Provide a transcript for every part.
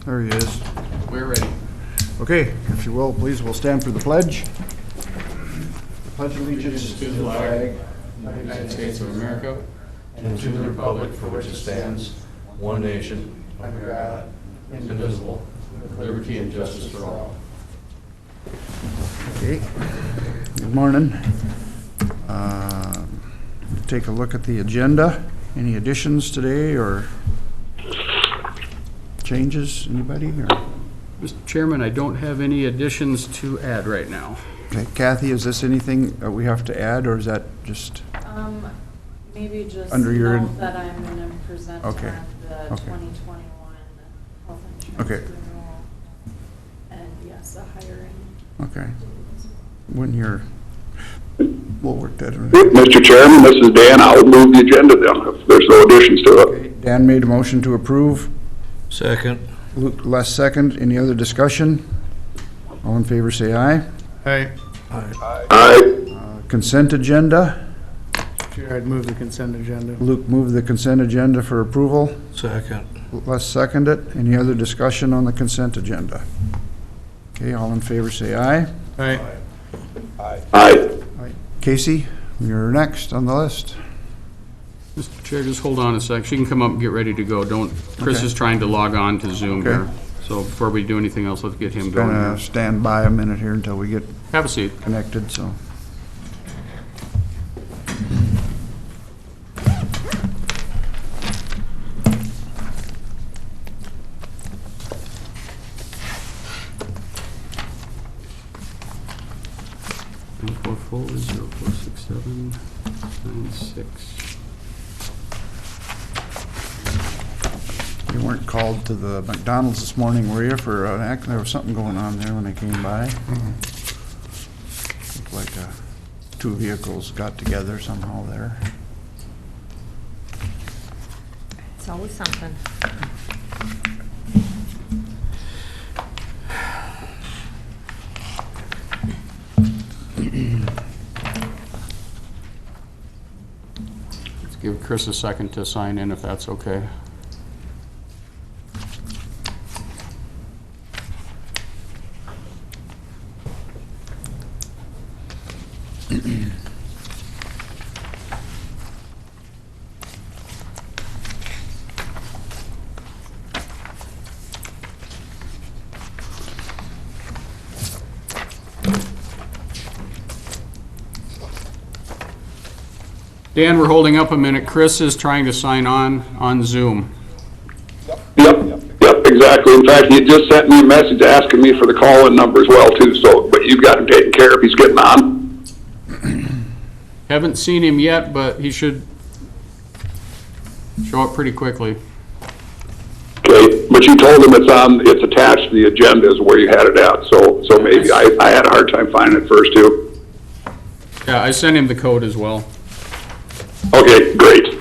there he is. We're ready. Okay, if you will, please, we'll stand for the pledge. Pledge allegiance To the flag of the United States of America and to the republic for which it stands, one nation, under God, indivisible, with liberty and justice for all. Okay, good morning. Take a look at the agenda. Any additions today or changes, anybody? Or? Mr. Chairman, I don't have any additions to add right now. Okay, Kathy, is this anything that we have to add, or is that just? Maybe just under your note that I'm going to present on the 2021 health insurance renewal. And yes, a hiring. Okay. When you're, we'll work that in. Mr. Chairman, this is Dan. I'll move the agenda then if there's no additions to it. Okay, Dan made a motion to approve. Second. Luke, last second. Any other discussion? All in favor say aye. Aye. Aye. Consent agenda. Chair, I'd move the consent agenda. Luke moved the consent agenda for approval. Second. Les seconded. Any other discussion on the consent agenda? Okay, all in favor say aye. Aye. Aye. Casey, you're next on the list. Mr. Chair, just hold on a sec. She can come up and get ready to go. Chris Okay. is trying to log on to Zoom Okay. here. So before we do anything else, let's get him going Gonna here. stand by a minute here until we get Have a seat. connected, so. Nine 046796. You weren't called to the McDonald's this morning, were you, for an act? There was something going on there when I came by. Looked like two vehicles got together somehow there. It's always something. Let's give Chris a second to sign in if that's okay. Dan, we're holding up a minute. Chris is trying to sign on Zoom. Yep, exactly. In fact, he just sent me a message asking me for the call-in number as well too, so, but you've got him taken care of. He's getting on. Haven't seen him yet, but he should show up pretty quickly. Okay, but you told him it's attached to the agenda is where you had it at, so maybe I had a hard time finding it first too. Yeah, I sent him the code as well. Okay, great.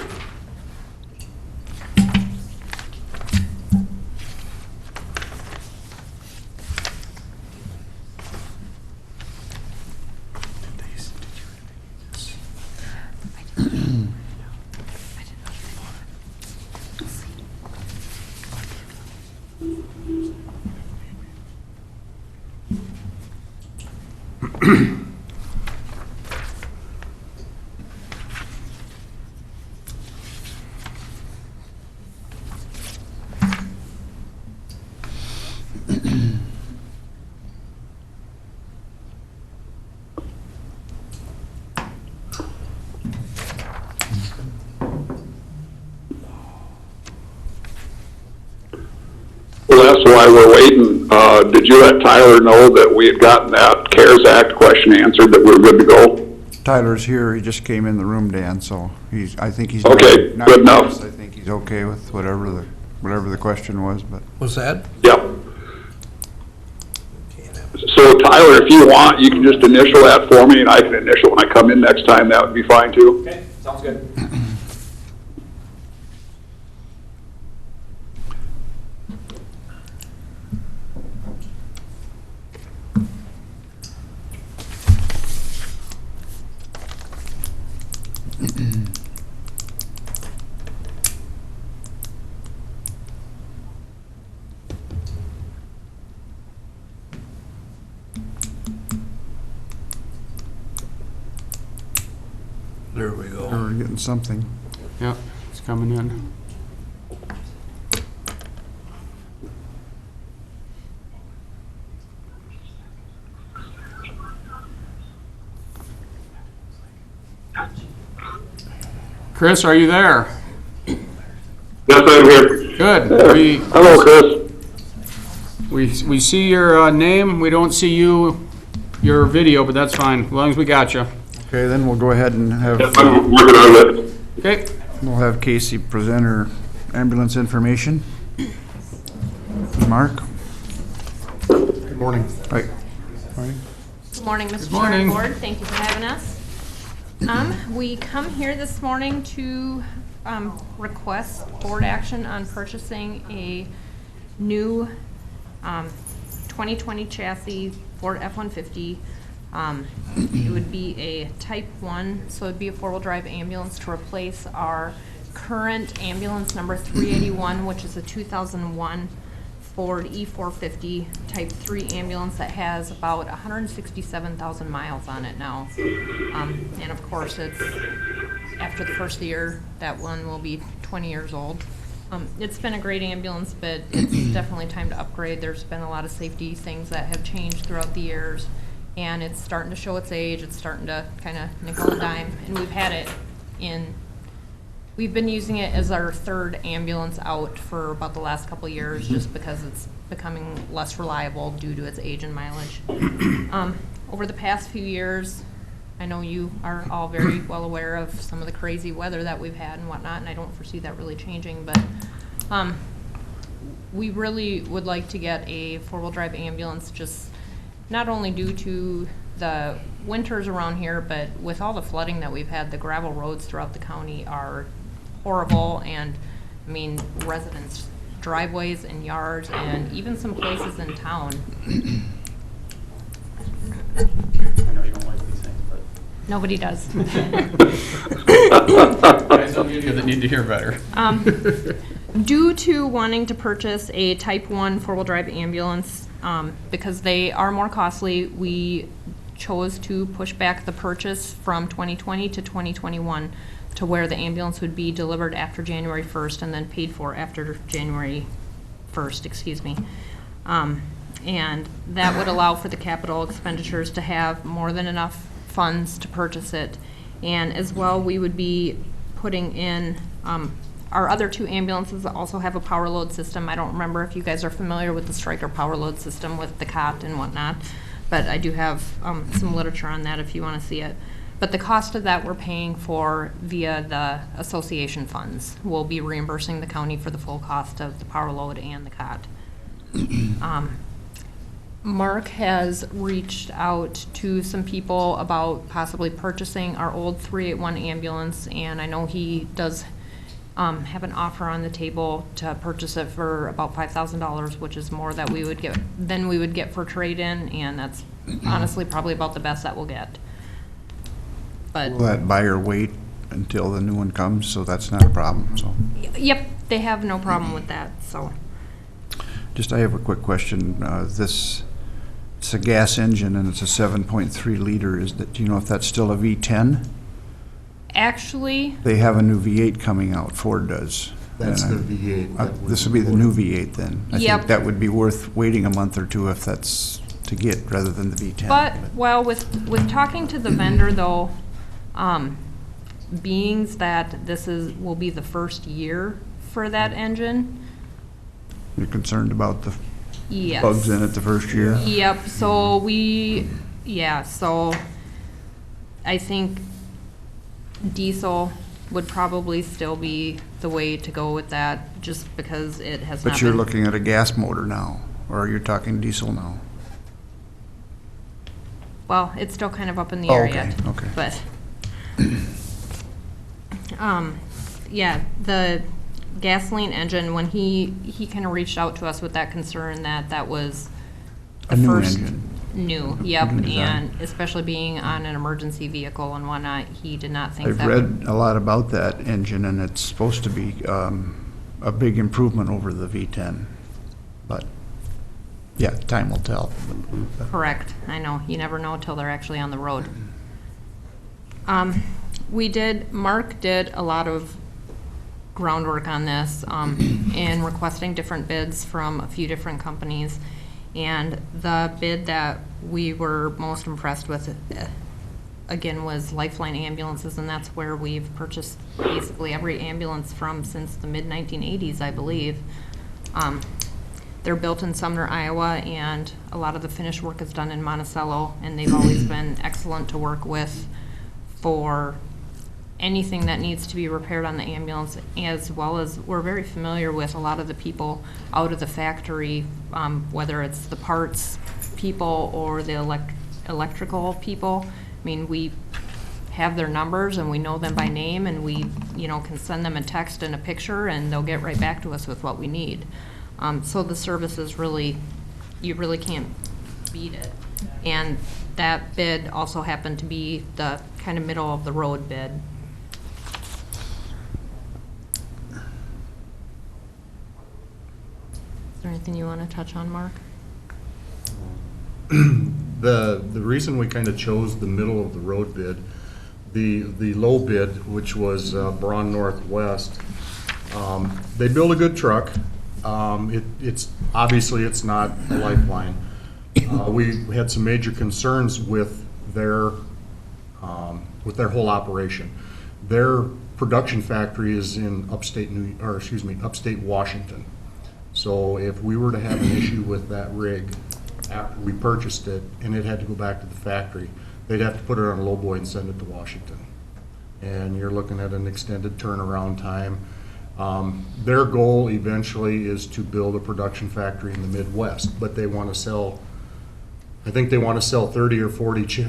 Well, that's why we're waiting. Did you let Tyler know that we had gotten that CARES Act question answered, that we're good to go? Tyler's here. He just came in the room, Dan, so I think he's. Okay, not good enough. I think he's okay with whatever the question was, but. What's that? Yep. So Tyler, if you want, you can just initial that for me and I can initial when I come in next time. That would be fine too. Okay, sounds good. There we go. We're getting something. Yep, it's coming in. Chris, are you there? Yes, I'm here. Good. Hello, Chris. We see your name. We don't see your video, but that's fine, as long as we got you. Okay, then we'll go ahead and have, Yes, I'm working on it. Okay. we'll have Casey present her ambulance information. Mark? Good morning. Right. Good morning, Mr. Chair morning. and Board. Thank you for having us. We come here this morning to request board action on purchasing a new 2020 chassis Ford F-150. It would be a Type 1, so it'd be a four-wheel drive ambulance to replace our current ambulance number 381, which is a 2001 Ford E450 Type 3 ambulance that has about 167,000 miles on it now. And of course, it's after the first year, that one will be 20 years old. It's been a great ambulance, but it's definitely time to upgrade. There's been a lot of safety things that have changed throughout the years, and it's starting to show its age. It's starting to kind of nickel and dime, and we've been using it as our third ambulance out for about the last couple of years, just because it's becoming less reliable due to its age and mileage. Over the past few years, I know you are all very well aware of some of the crazy weather that we've had and whatnot, and I don't foresee that really changing, but we really would like to get a four-wheel drive ambulance, just not only due to the winters around here, but with all the flooding that we've had, the gravel roads throughout the county are horrible, and I mean, residents' driveways and yards, and even some places in town. I know you don't like these things, but Nobody does. Guys on media that need to hear better. Due to wanting to purchase a Type 1 four-wheel drive ambulance, because they are more costly, we chose to push back the purchase from 2020 to 2021 to where the ambulance would be delivered after January 1st and then paid for after January 1st, excuse me. And that would allow for the capital expenditures to have more than enough funds to purchase it. And as well, we would be putting in, our other two ambulances also have a power load system. I don't remember if you guys are familiar with the Stryker power load system with the cot and whatnot, but I do have some literature on that if you want to see it. But the cost of that we're paying for via the association funds. We'll be reimbursing the county for the full cost of the power load and the cot. Mark has reached out to some people about possibly purchasing our old 381 ambulance, and I know he does have an offer on the table to purchase it for about $5,000, which is more that we would get than we would get for trade-in, and that's honestly probably about the best that we'll get. But Will that buyer wait until the new one comes, so that's not a problem, so. yep, they have no problem with that, so. Just, I have a quick question. It's a gas engine and it's a 7.3 liter. Do you know if that's still a V10? Actually, They have a new V8 coming out, Ford does. That's And the V8. This will be the new V8 then. I Yep. think that would be worth waiting a month or two if that's to get, rather than the V10. but, well, with talking to the vendor though, beings that will be the first year for that engine, You're concerned about the yes. bugs in it the first year? Yep, so so I think diesel would probably still be the way to go with that, just because it has not But you're been- looking at a gas motor now, or you're talking diesel now? Well, it's still kind of up in the Oh, air okay, yet. okay. But, yeah, the gasoline engine, when he kind of reached out to us with that concern that was A the new first engine. New, yep, New design. and especially being on an emergency vehicle and whatnot, he did not think I've that would. read a lot about that engine, and it's supposed to be a big improvement over the V10. But, yeah, time will tell. Correct, I know, you never know until they're actually on the road. Mark did a lot of groundwork on this, in requesting different bids from a few different companies. And the bid that we were most impressed with, again, was Lifeline Ambulances, and that's where we've purchased basically every ambulance from since the mid-1980s, I believe. They're built in Sumner, Iowa, and a lot of the finished work is done in Monticello, and they've always been excellent to work with for anything that needs to be repaired on the ambulance, as well as we're very familiar with a lot of the people out of the factory, whether it's the parts people or the electrical people. I mean, we have their numbers and we know them by name, and we, can send them a text and a picture, and they'll get right back to us with what we need. So the service is you really can't beat it. And that bid also happened to be the kind of middle of the road bid. Is there anything you want to touch on, Mark? The reason we kind of chose the middle of the road bid, the low bid, which was Braun Northwest, they build a good truck. It's obviously it's not a Lifeline. We had some major concerns with their whole operation. Their production factory is in upstate Washington. So if we were to have an issue with that rig after we purchased it and it had to go back to the factory, they'd have to put it on a lowboy and send it to Washington. And you're looking at an extended turnaround time. Their goal eventually is to build a production factory in the Midwest, but they want to sell, I think they want to sell 30 or 40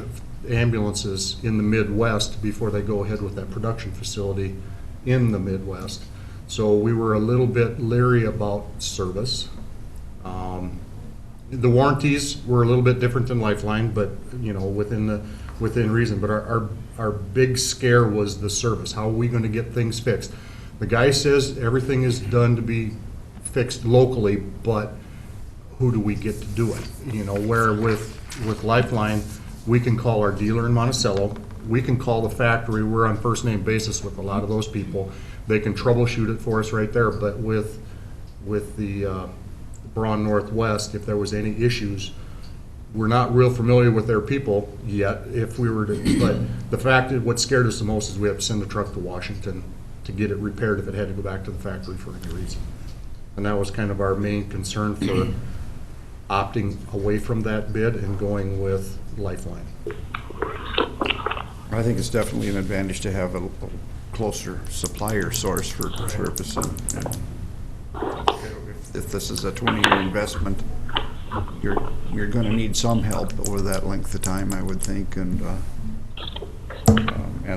ambulances in the Midwest before they go ahead with that production facility in the Midwest. So we were a little bit leery about service. The warranties were a little bit different than Lifeline, but within reason. But our big scare was the service. How are we going to get things fixed? The guy says everything is done to be fixed locally, but who do we get to do it? Where with Lifeline, we can call our dealer in Monticello. We can call the factory. We're on first name basis with a lot of those people. They can troubleshoot it for us right there. But with the Braun Northwest, if there was any issues, we're not real familiar with their people yet. If we were to, but the fact that what scared us the most is we have to send the truck to Washington to get it repaired if it had to go back to the factory for any reason. And that was kind of our main concern for opting away from that bid and going with Lifeline. I think it's definitely an advantage to have a closer supplier source for service. And if this is a 20-year investment, you're going to need some help over that length of time, I would think, and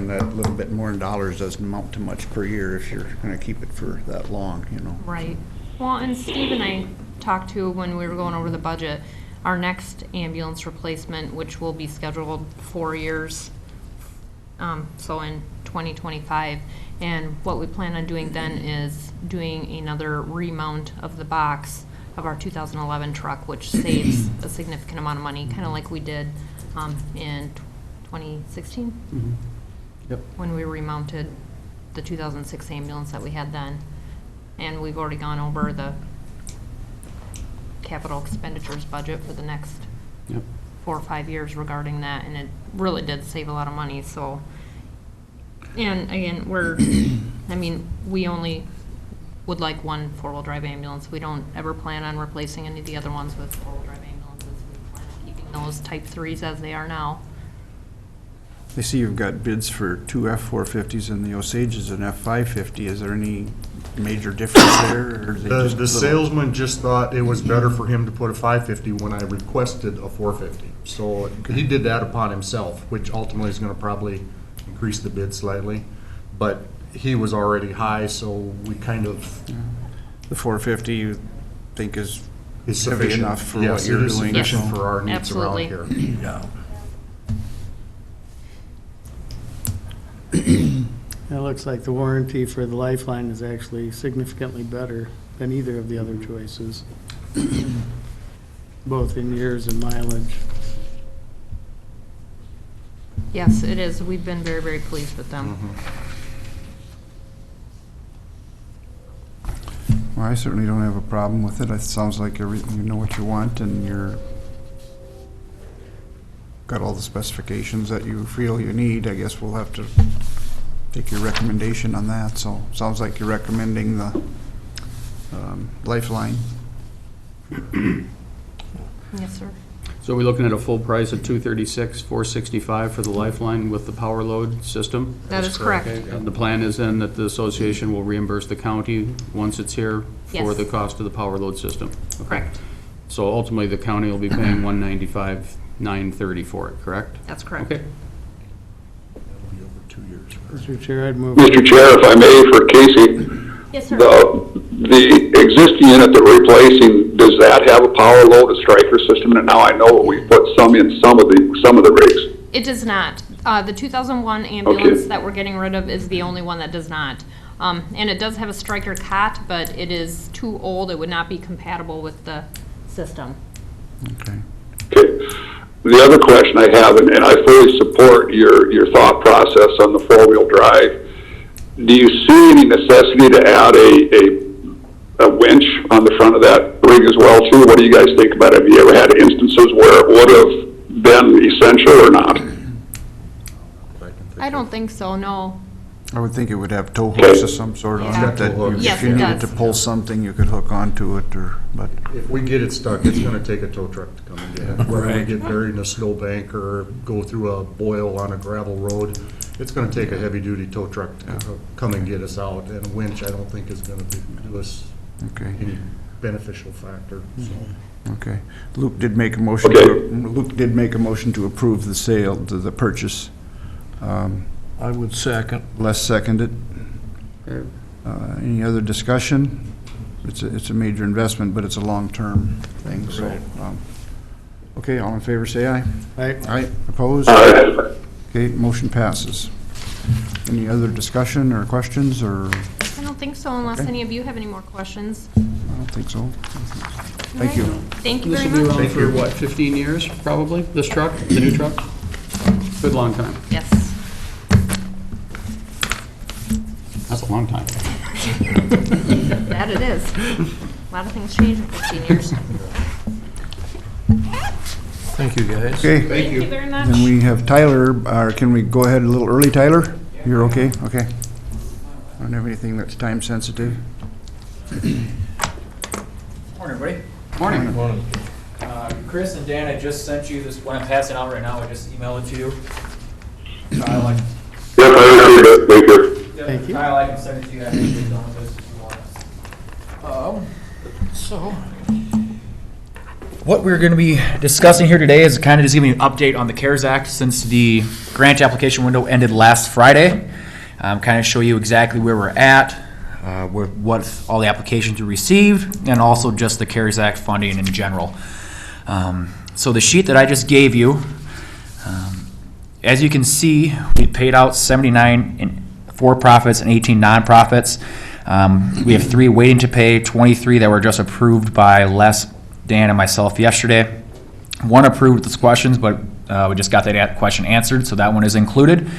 that little bit more in dollars doesn't amount to much per year if you're going to keep it for that long, Right. Well, and Steve and I talked to when we were going over the budget, our next ambulance replacement, which will be scheduled 4 years, so in 2025. And what we plan on doing then is doing another remount of the box of our 2011 truck, which saves a significant amount of money, kind of like we did in 2016. Mm-hmm. Yep. When we remounted the 2006 ambulance that we had then. And we've already gone over the capital expenditures budget for the next 4 or 5 years regarding that, and it really did save a lot of money. So, and again, we only would like one 4-wheel drive ambulance. We don't ever plan on replacing any of the other ones with 4-wheel drive ambulances. We plan on keeping those Type 3s as they are now. I see you've got bids for 2 F-450s and the Osages and F-550. Is there any major difference there? Or are they just The salesman just thought it was better for him to put a 550 when I requested a 450. So he did that upon himself, which ultimately is going to probably increase the bid slightly. But he was already high, so we kind of... The 450 you think is heavy sufficient enough for yes, what you're it is doing? sufficient Yes, for our needs absolutely. around here. Yeah. It looks like the warranty for the Lifeline is actually significantly better than either of the other choices, both in years and mileage. Yes, it is. We've been very, very pleased with them. Well, I certainly don't have a problem with it. It sounds like you know what you want and you're got all the specifications that you feel you need. I guess we'll have to take your recommendation on that. So sounds like you're recommending the Lifeline. Yes, sir. So we're looking at a full price of $236,465 for the Lifeline with the power load system? That is correct. Okay, and the plan is then that the association will reimburse the county once it's here for Yes. the cost of the power load system? Okay. Correct. So ultimately, the county will be paying $195,930 for it, correct? That's correct. Okay. It'll be over 2 years. Mr. Chair, I'd move. Mr. Chair, if I may, for Casey, Yes, sir. the existing unit that we're replacing, does that have a power load, a striker system? And now I know we put some in some of the rigs. It does not. The 2001 ambulance that we're getting rid of is the only one that does not. And it does have a striker cot, but it is too old. It would not be compatible with the system. Okay. Okay. The other question I have, and I fully support your thought process on the four-wheel drive, do you see any necessity to add a winch on the front of that rig as well, too? What do you guys think about it? Have you ever had instances where it would have been essential or not? I don't think so, no. I would think it would have tow hooks of some sort on Yeah. it, that Yes, if you it needed does. to pull something, you could hook onto it, but, If we get it stuck, it's gonna take a tow truck to come and get it. Whether we get buried in a snowbank or go through a boil on a gravel road, it's gonna take a heavy-duty tow truck to come and get us out. And a winch, I don't think is gonna do us okay, any beneficial factor, so. okay. Luke did make a motion, to approve the sale, the purchase. I would second. Les seconded. Okay. Any other discussion? It's a major investment, but it's a long-term thing, so. Okay, all in favor, say aye. Aye. Aye, opposed? Okay, motion passes. Any other discussion or questions, or? I don't think so unless Okay. any of you have any more questions. I don't think so. Thank you. Thank you This very will be much. around for, what, 15 years, probably, this truck, the new truck? Good long time. Yes. That's a long time. That it is. A lot of things change in 15 years. Thank you, guys. Okay, Thank you very much. and we have Tyler, can we go ahead a little early, Tyler? You're okay? Okay. I don't have anything that's time sensitive. Morning, everybody. Morning. Chris and Dan, I just sent you this, what I'm passing out right now, I just emailed it to you. Kyle, I Yes, I received it, thank you. Thank you. Kyle, I can send it to you after you're done with this if you want. So, what we're going to be discussing here today is kind of just giving you an update on the CARES Act since the grant application window ended last Friday. Kind of show you exactly where we're at, what all the applications we received, and also just the CARES Act funding in general. So the sheet that I just gave you, as you can see, we paid out 79 in for-profits and 18 nonprofits. We have 3 waiting to pay, 23 that were just approved by Les, Dan, and myself yesterday. 1 approved with questions, but we just got that question answered, so that one is included.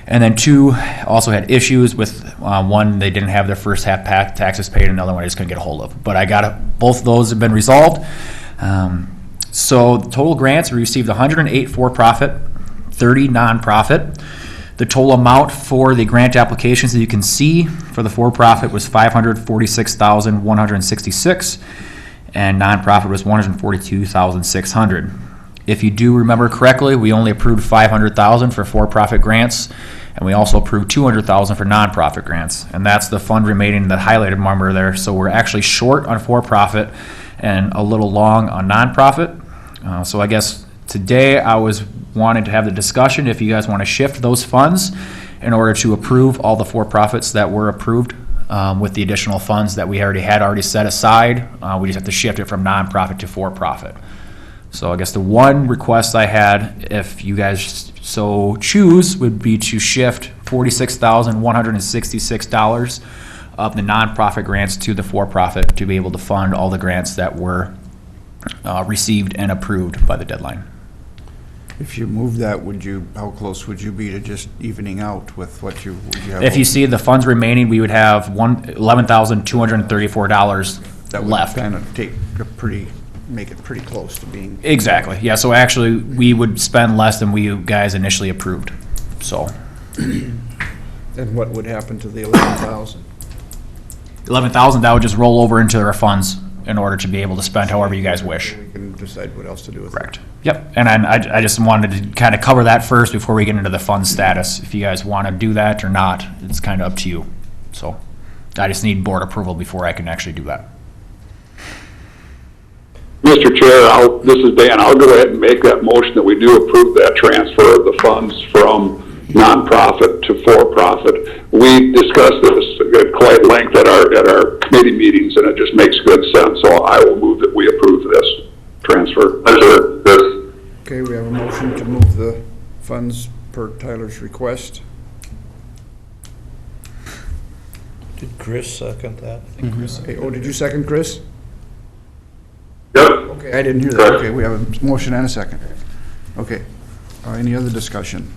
And then 2 also had issues with, 1, they didn't have their first half taxes paid, another one I just couldn't get a hold of. But I got it, both of those have been resolved. So the total grants, we received 108 for-profit, 30 nonprofit. The total amount for the grant applications that you can see for the for-profit was $546,166, and nonprofit was $142,600. If you do remember correctly, we only approved $500,000 for for-profit grants, and we also approved $200,000 for nonprofit grants, and that's the fund remaining, the highlighted number there. So we're actually short on for-profit and a little long on nonprofit. So I guess today I was wanting to have the discussion if you guys want to shift those funds in order to approve all the for-profits that were approved with the additional funds that we already set aside. We just have to shift it from nonprofit to for-profit. So I guess the one request I had, if you guys so choose, would be to shift $46,166 of the nonprofit grants to the for-profit to be able to fund all the grants that were received and approved by the deadline. If you move that, how close would you be to just evening out with what would you have? If you see the funds remaining, we would have $11,234 That would left. kind of make it pretty close to being. Exactly, yeah, so actually, we would spend less than we guys initially approved, so. And what would happen to the 11,000? 11,000, that would just roll over into our funds in order to be able to spend however you guys wish. We can decide what else to do with it. Correct. Yep, and I just wanted to kind of cover that first before we get into the fund status. If you guys want to do that or not, it's kind of up to you. So, I just need board approval before I can actually do that. Mr. Chair, this is Dan. I'll go ahead and make that motion that we do approve that transfer of the funds from nonprofit to for-profit. We discussed this at quite length at our committee meetings, and it just makes good sense. So I will move that we approve this transfer. Okay, we have a motion to move the funds per Tyler's request. Did Chris second that? Okay, did you second, Chris? Yep. Okay, I didn't hear that. Okay, we have a motion and a second. Okay, any other discussion?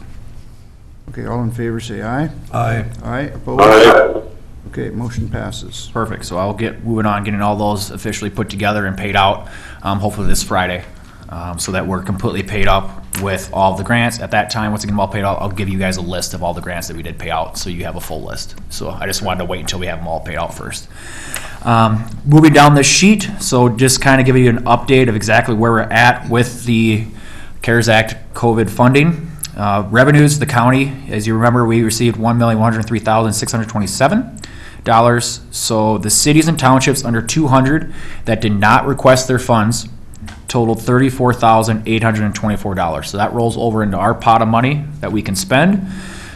Okay, all in favor say aye. Aye. Aye, opposed? Aye. Okay, motion passes. Perfect, so I'll get moving on, getting all those officially put together and paid out, hopefully this Friday, so that we're completely paid up with all of the grants. At that time, once again, all paid out, I'll give you guys a list of all the grants that we did pay out, so you have a full list. So I just wanted to wait until we have them all paid out first. Moving down this sheet, so just kind of give you an update of exactly where we're at with the CARES Act COVID funding. Revenues, the county, as you remember, we received $1,103,627. So the cities and townships under 200 that did not request their funds totaled $34,824. So that rolls over into our pot of money that we can spend.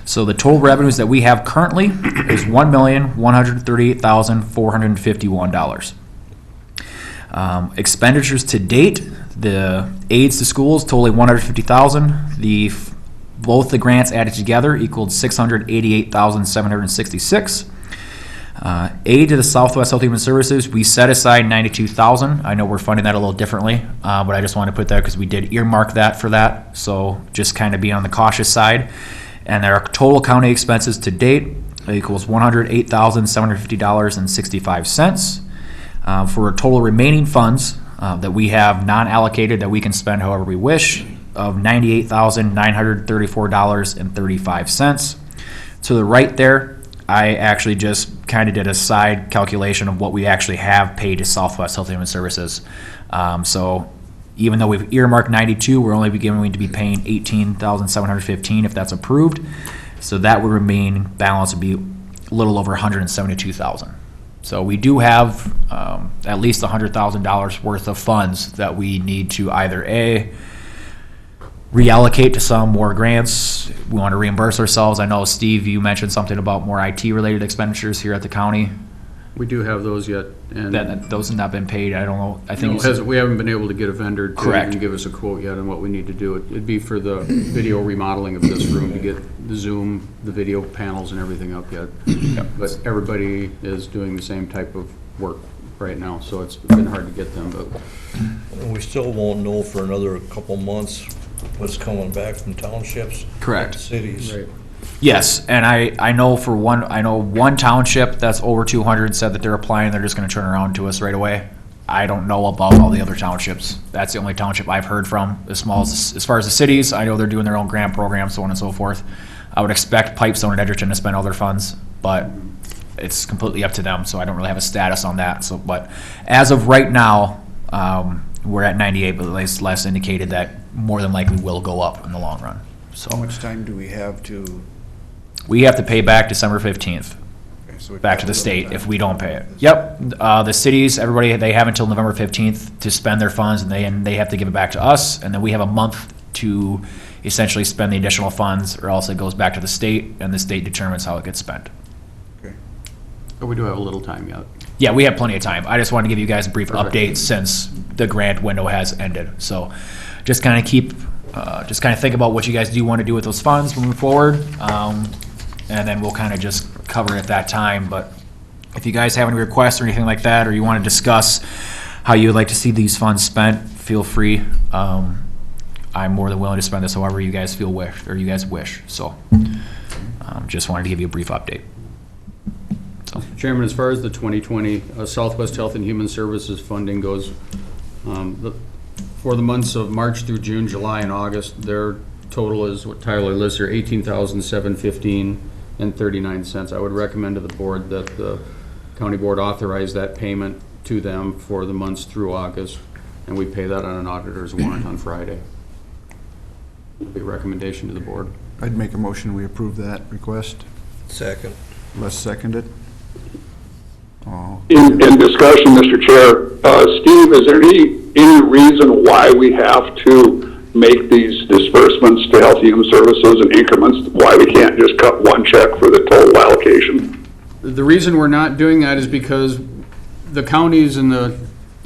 So the total revenues that we have currently is $1,138,451. Expenditures to date, the aids to schools totaling $150,000. Both the grants added together equaled $688,766. Aid to the Southwest Health Human Services, we set aside $92,000. I know we're funding that a little differently, but I just want to put that because we did earmark that for that. So just kind of be on the cautious side. And our total county expenses to date equals $108,750.65. For total remaining funds that we have non-allocated that we can spend however we wish of $98,934.35. To the right there, I actually just kind of did a side calculation of what we actually have paid to Southwest Health Human Services. So even though we've earmarked 92, we're only going to be paying $18,715 if that's approved. So that would remain balance would be a little over $172,000. So we do have at least $100,000 worth of funds that we need to either reallocate to some more grants. We want to reimburse ourselves. I know, Steve, you mentioned something about more IT-related expenditures here at the county. We do have those yet, and Those have not been paid. I don't know. I think we haven't been able to get a vendor to Correct. even give us a quote yet on what we need to do. It'd be for the video remodeling of this room to get the Zoom, the video panels and everything up yet. But everybody is doing the same type of work right now, so it's been hard to get them, but We still won't know for another couple months what's coming back from townships. Correct. Cities. right. Yes, and I know one township that's over 200 said that they're applying, they're just gonna turn around to us right away. I don't know about all the other townships. That's the only township I've heard from. As far as the cities, I know they're doing their own grant program, so on and so forth. I would expect Pipestone and Edgerton to spend all their funds, but it's completely up to them, so I don't really have a status on that. So, but as of right now, we're at 98, but last indicated that more than likely will go up in the long run. So How much time do we have to? we have to pay back December 15th. Okay, so we've Back got to a the little state time. if we don't pay it. Yep, the cities, everybody, they have until November 15th to spend their funds, and they have to give it back to us, and then we have a month to essentially spend the additional funds, or else it goes back to the state, and the state determines how it gets spent. Okay. But we do have a little time yet. Yeah, we have plenty of time. I just wanted to give you guys a brief Perfect. update since the grant window has ended. So just kind of think about what you guys do want to do with those funds moving forward. And then we'll kind of just cover it at that time. But if you guys have any requests or anything like that, or you want to discuss how you would like to see these funds spent, feel free. I'm more than willing to spend this however you guys feel wish, or you guys wish, so. Just wanted to give you a brief update. So, Chairman, as far as the 2020 Southwest Health and Human Services funding goes, for the months of March through June, July, and August, their total is what Tyler lists here, $18,715.39. I would recommend to the board that the county board authorize that payment to them for the months through August, and we pay that on an auditor's warrant on Friday. Big recommendation to the board. I'd make a motion, we approve that request. Second. Les seconded. Oh, In discussion, Mr. Chair, Steve, is there any reason why we have to make these disbursements to Health and Human Services in increments? Why we can't just cut one check for the total allocation? The reason we're not doing that is because the counties in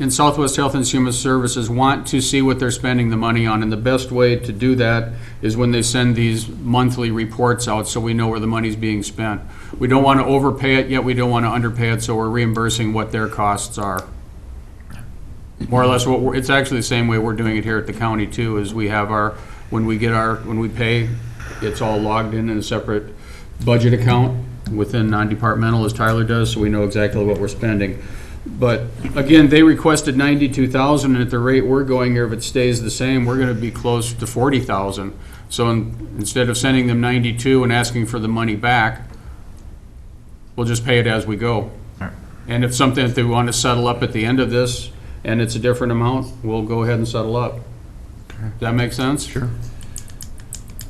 Southwest Health and Human Services want to see what they're spending the money on, and the best way to do that is when they send these monthly reports out so we know where the money's being spent. We don't want to overpay it, yet we don't want to underpay it, so we're reimbursing what their costs are. More or less, it's actually the same way we're doing it here at the county too, is we have when we pay, it's all logged in a separate budget account within non-departmental as Tyler does, so we know exactly what we're spending. But again, they requested 92,000, and at the rate we're going here, if it stays the same, we're going to be close to 40,000. So instead of sending them 92 and asking for the money back, we'll just pay it as we go. And if something that they want to settle up at the end of this, and it's a different amount, we'll go ahead and settle up. Does that make sense? sure.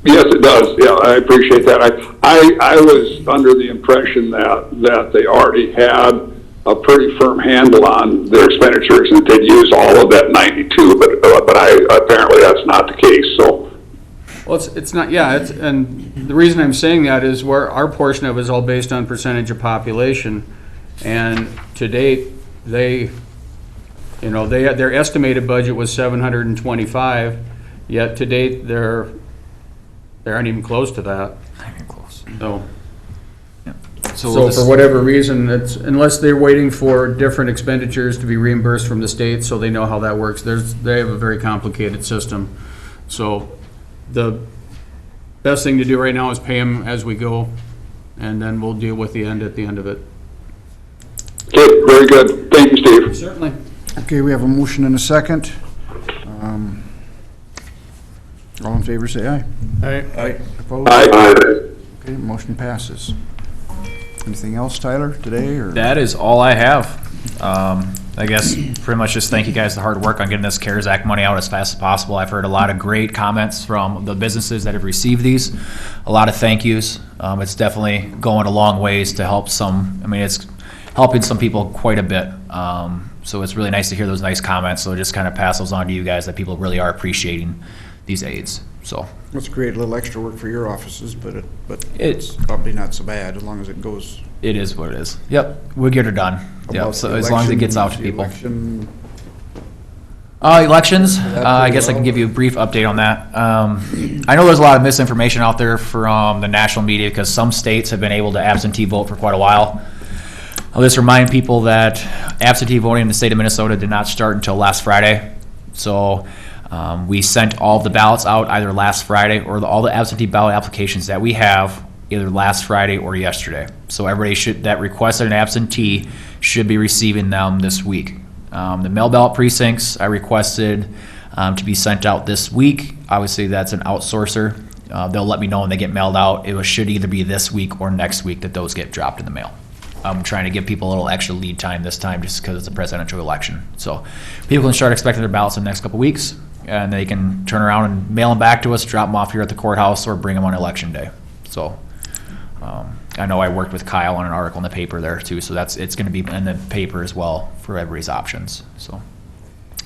Yes, it does. Yeah, I appreciate that. I was under the impression that they already had a pretty firm handle on their expenditures and that they'd use all of that 92, but apparently that's not the case, so. Well, it's not, yeah, and the reason I'm saying that is where our portion of it is all based on percentage of population, and to date, their estimated budget was 725, yet to date, they aren't even close to that. Not even close. So, So for whatever reason, unless they're waiting for different expenditures to be reimbursed from the state, so they know how that works, they have a very complicated system. So the best thing to do right now is pay them as we go, and then we'll deal with the end at the end of it. Okay, very good. Thank you, Steve. Certainly. okay, we have a motion and a second. All in favor, say aye. Aye. Opposed? Aye. Okay, motion passes. Anything else, Tyler, today, or? That is all I have. I guess pretty much just thank you guys for the hard work on getting this CARES Act money out as fast as possible. I've heard a lot of great comments from the businesses that have received these. A lot of thank yous. It's definitely going a long ways to help it's helping some people quite a bit. So it's really nice to hear those nice comments. So just kind of pass those on to you guys that people really are appreciating these aids. So Let's create a little extra work for your offices, but It's- it's probably not so bad as long as it goes. it is what it is. Yep, we'll get it done. Yep, About so the as long as it election- gets out to the people. election, Elections, That I pretty guess I can well. give you a brief update on that. I know there's a lot of misinformation out there from the national media because some states have been able to absentee vote for quite a while. I'll just remind people that absentee voting in the state of Minnesota did not start until last Friday. So we sent all the ballots out either last Friday or all the absentee ballot applications that we have either last Friday or yesterday. So everybody that requested an absentee should be receiving them this week. The mail ballot precincts I requested to be sent out this week. Obviously, that's an outsourcer. They'll let me know when they get mailed out. It should either be this week or next week that those get dropped in the mail. I'm trying to give people a little extra lead time this time just because it's a presidential election. So people can start expecting their ballots in the next couple weeks, and they can turn around and mail them back to us, drop them off here at the courthouse, or bring them on election day. So I know I worked with Kyle on an article in the paper there too, so it's going to be in the paper as well for everybody's options. So,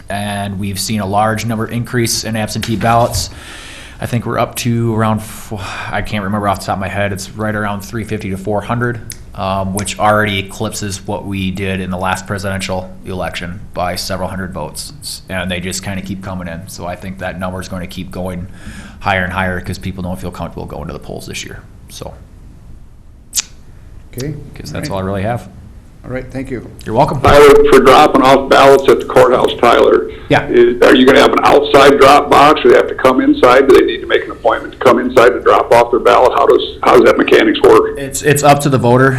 and we've seen a large number increase in absentee ballots. I think we're up to around, I can't remember off the top of my head, it's right around 350 to 400, which already eclipses what we did in the last presidential election by several hundred votes. And they just kind of keep coming in. So I think that number is going to keep going higher and higher because people don't feel comfortable going to the polls this year. So Okay. I guess that's all I really have. All right, thank you. You're welcome. Tyler, for dropping off ballots at the courthouse, Tyler. Yeah. Are you gonna have an outside drop box, or they have to come inside? Do they need to make an appointment to come inside to drop off their ballot? How does that mechanics work? It's up to the voter.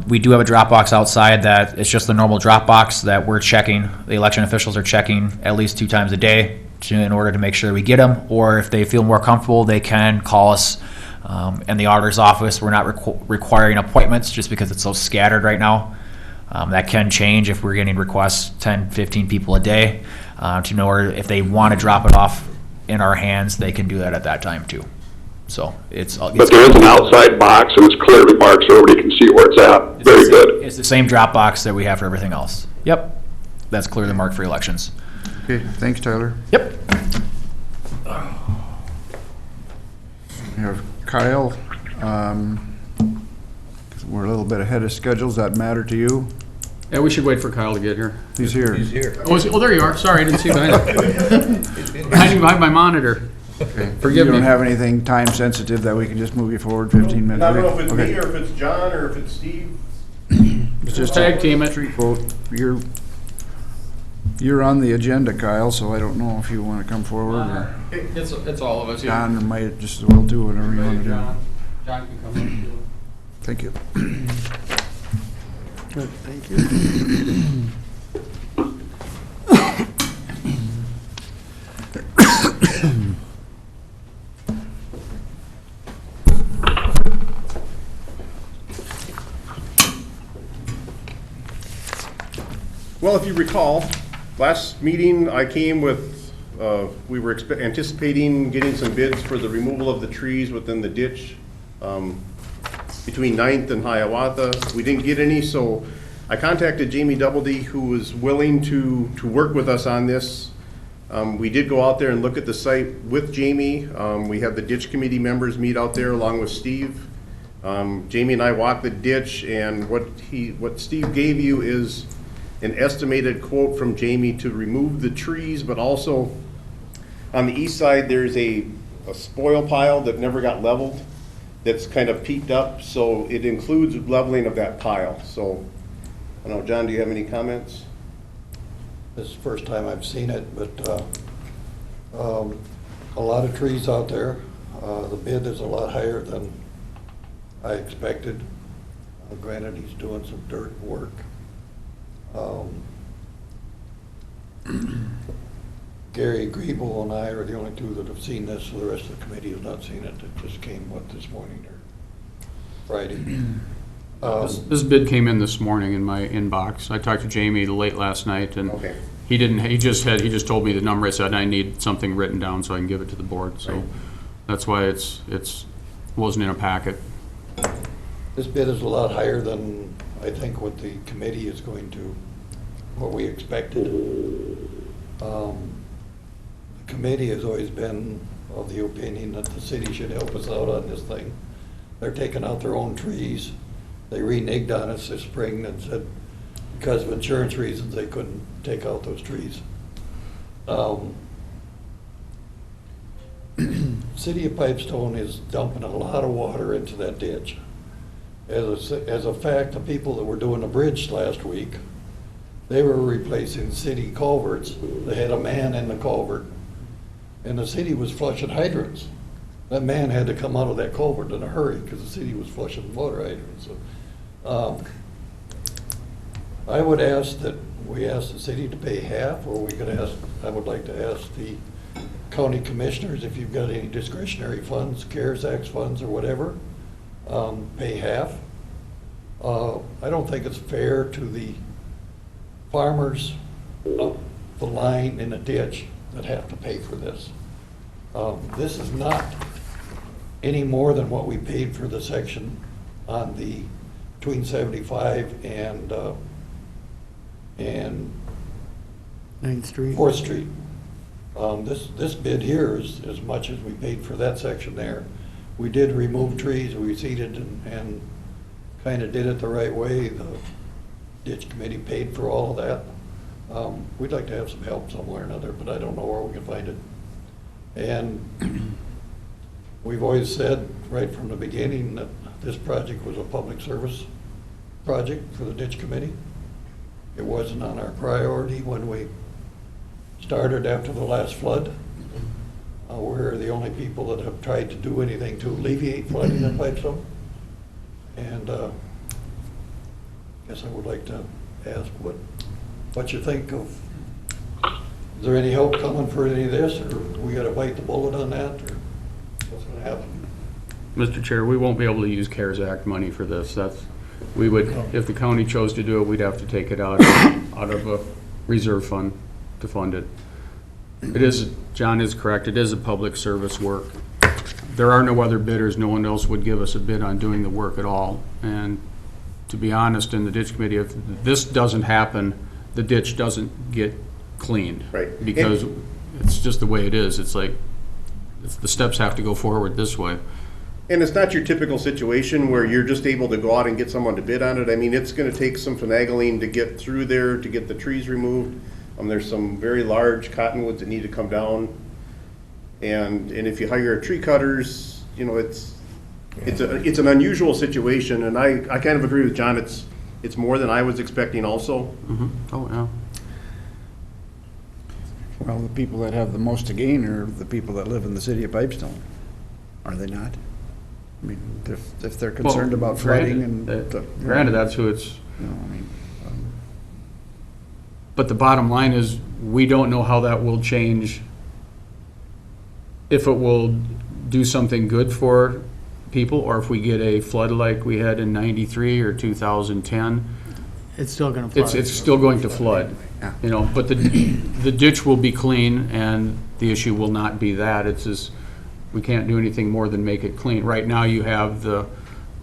We do have a drop box outside that it's just the normal drop box that we're checking. The election officials are checking at least 2 times a day in order to make sure we get them. Or if they feel more comfortable, they can call us in the auditor's office. We're not requiring appointments just because it's so scattered right now. That can change if we're getting requests 10, 15 people a day to know if they want to drop it off in our hands, they can do that at that time too. So it's But there is an outside box, and it's clearly marked so everybody can see where it's at. Very good. It's the same drop box that we have for everything else. Yep. That's clearly marked for elections. Okay, thanks, Tyler. Yep. We have Kyle. We're a little bit ahead of schedule. Does that matter to you? Yeah, we should wait for Kyle to get here. He's here. He's here. Oh, there you are. Sorry, I didn't see you behind my monitor. Okay. Forgive You me. don't have anything time sensitive that we can just move you forward 15 minutes? I don't know if it's Okay. me or if it's John or if it's Steve. It's just Tag team it. street vote. You're on the agenda, Kyle, so I don't know if you want to come forward or It's all of us, yeah. John might just as well do whatever you want to do. John can come up. Thank you. Good, thank you. Well, if you recall, last meeting I came with, we were anticipating getting some bids for the removal of the trees within the ditch between 9th and Hiawatha. We didn't get any, so I contacted Jamie Doubleday, who was willing to work with us on this. We did go out there and look at the site with Jamie. We had the ditch committee members meet out there along with Steve. Jamie and I walked the ditch, and what Steve gave you is an estimated quote from Jamie to remove the trees, but also on the east side, there's a spoil pile that never got leveled that's kind of peaked up, so it includes leveling of that pile. So, I don't know, John, do you have any comments? This is the first time I've seen it, but a lot of trees out there. The bid is a lot higher than I expected. Granted, he's doing some dirt work. Gary Griebel and I are the only two that have seen this, so the rest of the committee has not seen it. It just came, this morning or Friday? This bid came in this morning in my inbox. I talked to Jamie late last night, and Okay. he just told me the number. I said I need something written down so I can give it to the board, so that's why it's wasn't in a packet. This bid is a lot higher than I think what the committee is going to, what we expected. The committee has always been of the opinion that the city should help us out on this thing. They're taking out their own trees. They reneged on us this spring and said because of insurance reasons they couldn't take out those trees. City of Pipestone is dumping a lot of water into that ditch. As a fact, the people that were doing the bridge last week, they were replacing city culverts. They had a man in the culvert, and the city was flushing hydrants. That man had to come out of that culvert in a hurry because the city was flushing water hydrants. So, I would ask that we ask the city to pay half, or we could ask, I would like to ask the county commissioners if you've got any discretionary funds, CARES Act funds or whatever, pay half. I don't think it's fair to the farmers up the line in the ditch that have to pay for this. This is not any more than what we paid for the section on the between 75 and 9th Street. 4th Street. This bid here is as much as we paid for that section there. We did remove trees, we seeded and kind of did it the right way. The ditch committee paid for all of that. We'd like to have some help somewhere or another, but I don't know where we can find it. And we've always said right from the beginning that this project was a public service project for the ditch committee. It wasn't on our priority when we started after the last flood. We're the only people that have tried to do anything to alleviate flooding in Pipestone. And I guess I would like to ask what you think of, is there any help coming for any of this, or we gotta bite the bullet on that, or what's gonna happen? Mr. Chair, we won't be able to use CARES Act money for this. We would, if the county chose to do it, we'd have to take it out of a reserve fund to fund it. It is, John is correct, it is a public service work. There are no other bidders, no one else would give us a bid on doing the work at all. And to be honest, in the ditch committee, if this doesn't happen, the ditch doesn't get cleaned. Right. Because it's just the way it is. It's like, the steps have to go forward this way. And it's not your typical situation where you're just able to go out and get someone to bid on it. I mean, it's gonna take some finagling to get through there, to get the trees removed. There's some very large cottonwoods that need to come down. And if you hire tree cutters, you know, it's an unusual situation, and I kind of agree with John, it's more than I was expecting also. Mm-hmm. Oh, yeah. Well, the people that have the most to gain are the people that live in the city of Pipestone, are they not? I mean, if they're concerned Well, about flooding and. Granted, that's who it's, You know, I mean, but the bottom line is, we don't know how that will change, if it will do something good for people, or if we get a flood like we had in '93 or 2010. It's still gonna flood. It's still going to flood, you know, but the ditch will be clean, and the issue will not be that. It's just, we can't do anything more than make it clean. Right now, you have the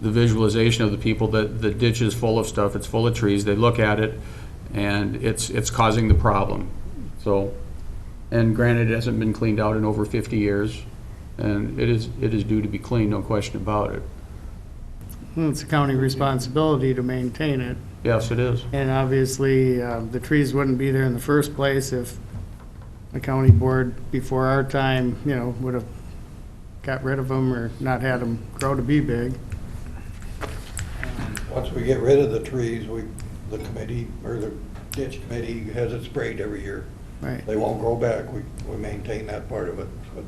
visualization of the people that the ditch is full of stuff, it's full of trees, they look at it, and it's causing the problem. So, and granted, it hasn't been cleaned out in over 50 years, and it is due to be cleaned, no question about it. Well, it's a county responsibility to maintain it. Yes, it is. And obviously, the trees wouldn't be there in the first place if the county board before our time, you know, would have got rid of them or not had them grow to be big. Once we get rid of the trees, the committee, or the ditch committee has it sprayed every year. Right. They won't grow back, we maintain that part of it, but,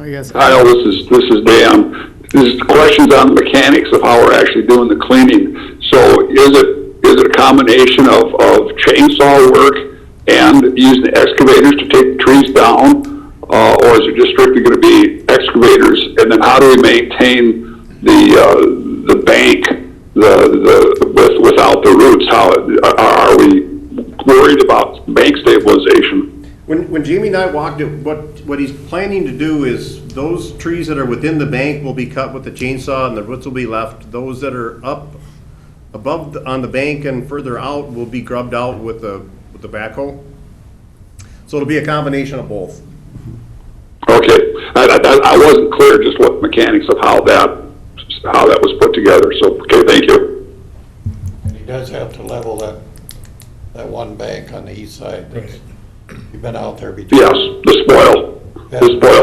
I guess. Kyle, this is Dan. This is questions on the mechanics of how we're actually doing the cleaning. So is it a combination of chainsaw work and using the excavators to take the trees down? Or is it just strictly going to be excavators? And then how do we maintain the bank without the roots? How are we worried about bank stabilization? When Jamie and I walked it, what he's planning to do is those trees that are within the bank will be cut with the chainsaw and the roots will be left. Those that are up above on the bank and further out will be grubbed out with the backhoe. So it'll be a combination of both. Okay, I wasn't clear just what mechanics of how that was put together. So okay, thank you. and he does have to level that one bank on the east side. That's- You've been out there between. Yes, the spoil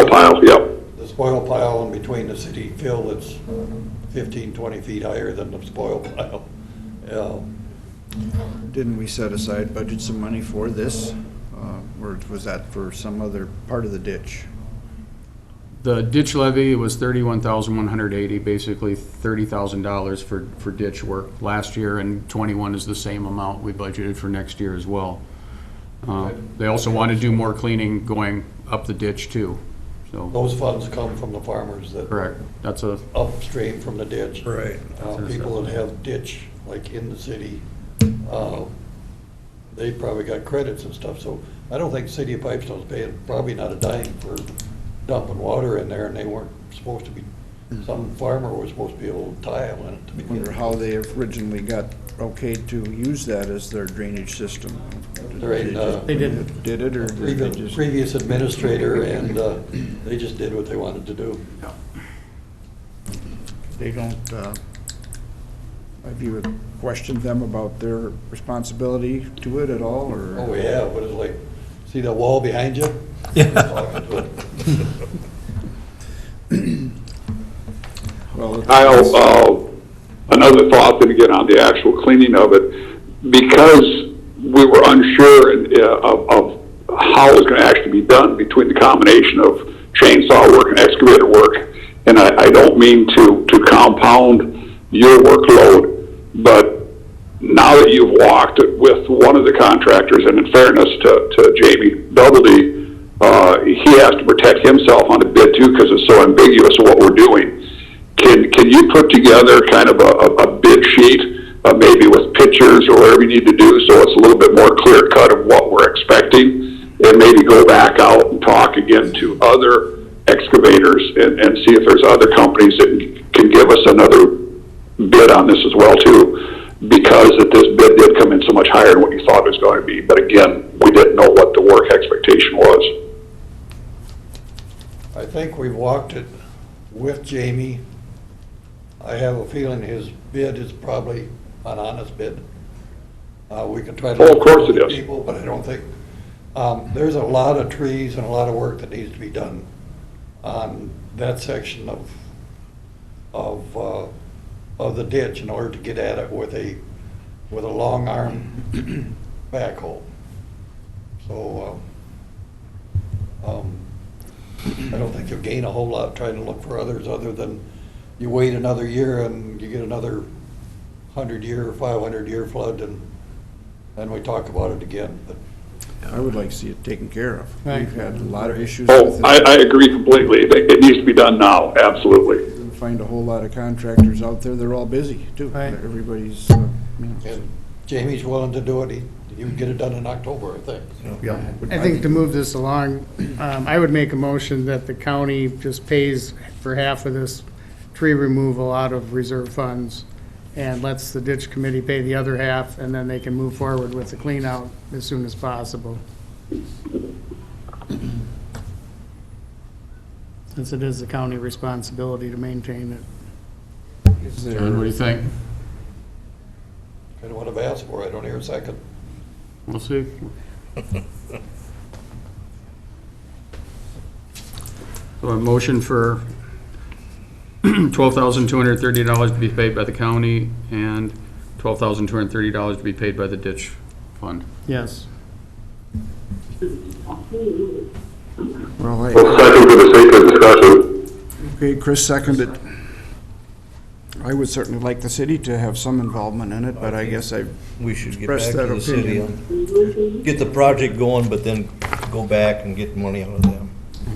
pile. Yep. The spoil pile in between the city fill that's 15, 20 feet higher than the spoil pile. Didn't we set aside, budget some money for this? Or was that for some other part of the ditch? The ditch levy was $31,180, basically $30,000 for ditch work last year, and 21 is the same amount we budgeted for next year as well. They also want to do more cleaning going up the ditch too, so. Those funds come from the farmers that. Correct, that's a, Upstream from the ditch. Right. People that have ditch, like in the city, they probably got credits and stuff, so I don't think the city of Pipestone's paying probably not a dime for dumping water in there, and they weren't supposed to be, some farmer was supposed to be able to tile in it to I begin wonder with. how they originally got okay to use that as their drainage system. Right, They didn't. Did it, or did they just? Previous administrator, and they just did what they wanted to do. They don't, have you questioned them about their responsibility to it at all, or? Oh, yeah, but it's like, see that wall behind you? Kyle, another thought then again on the actual cleaning of it, because we were unsure of how it was going to actually be done between the combination of chainsaw work and excavator work. And I don't mean to compound your workload, but now that you've walked it with one of the contractors, and in fairness to Jamie Doubleday, he has to protect himself on a bid too because it's so ambiguous of what we're doing. Can you put together kind of a bid sheet, maybe with pictures or whatever you need to do, so it's a little bit more clear cut of what we're expecting, and maybe go back out and talk again to other excavators and see if there's other companies that can give us another bid on this as well too, because that this bid did come in so much higher than what you thought it was going to be. But again, we didn't know what the work expectation was. I think we've walked it with Jamie. I have a feeling his bid is probably an honest bid. We can try to. Oh, of course it is. People, but I don't think, there's a lot of trees and a lot of work that needs to be done on that section of the ditch in order to get at it with a long arm backhoe. So, I don't think you'll gain a whole lot trying to look for others other than you wait another year and you get another 100-year or 500-year flood and we talk about it again. But I would like to see it taken care of. Right. We've had a lot of issues Oh, with it. I agree completely. It needs to be done now, absolutely. You'll find a whole lot of contractors out there, they're all busy too. Right. Everybody's, and Jamie's willing to do it. He would get it done in October, I think. I think to move this along, I would make a motion that the county just pays for half of this tree removal out of reserve funds and lets the ditch committee pay the other half, and then they can move forward with the clean out as soon as possible. Since it is the county responsibility to maintain it. John, what do you think? Kind of what I've asked for. I don't hear a second. We'll see. So a motion for $12,230 to be paid by the county and $12,230 to be paid by the ditch fund. Yes. well, Well, second for the sake of discussion. okay, Chris seconded. I would certainly like the city to have some involvement in it, but I guess I We should get back expressed to that the city opinion. and get the project going, but then go back and get money out of them.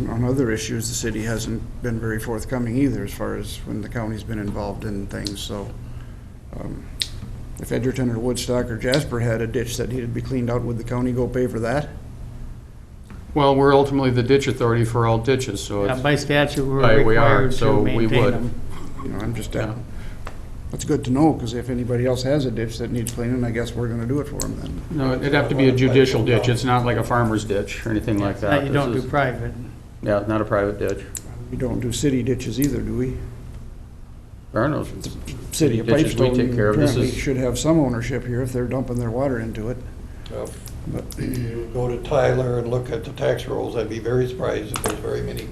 On other issues, the city hasn't been very forthcoming either as far as when the county's been involved in things, so. If Edgerton or Woodstock or Jasper had a ditch that needed to be cleaned out, would the county go pay for that? Well, we're ultimately the ditch authority for all ditches, so Yeah, it's, by statute, we're Right, we are, required so to we maintain would. them. You know, I'm just, Yeah. that's good to know, because if anybody else has a ditch that needs cleaning, I guess we're gonna do it for them then. no, it'd have to be a judicial ditch. It's not like a farmer's ditch or anything like that. That you don't This do is- private. Yeah, not a private ditch. We don't do city ditches either, do we? There are no City of ditches we Pipestone take care of. This apparently is, should have some ownership here if they're dumping their water into it. But You go to Tyler and look at the tax rolls, I'd be very surprised if there's very many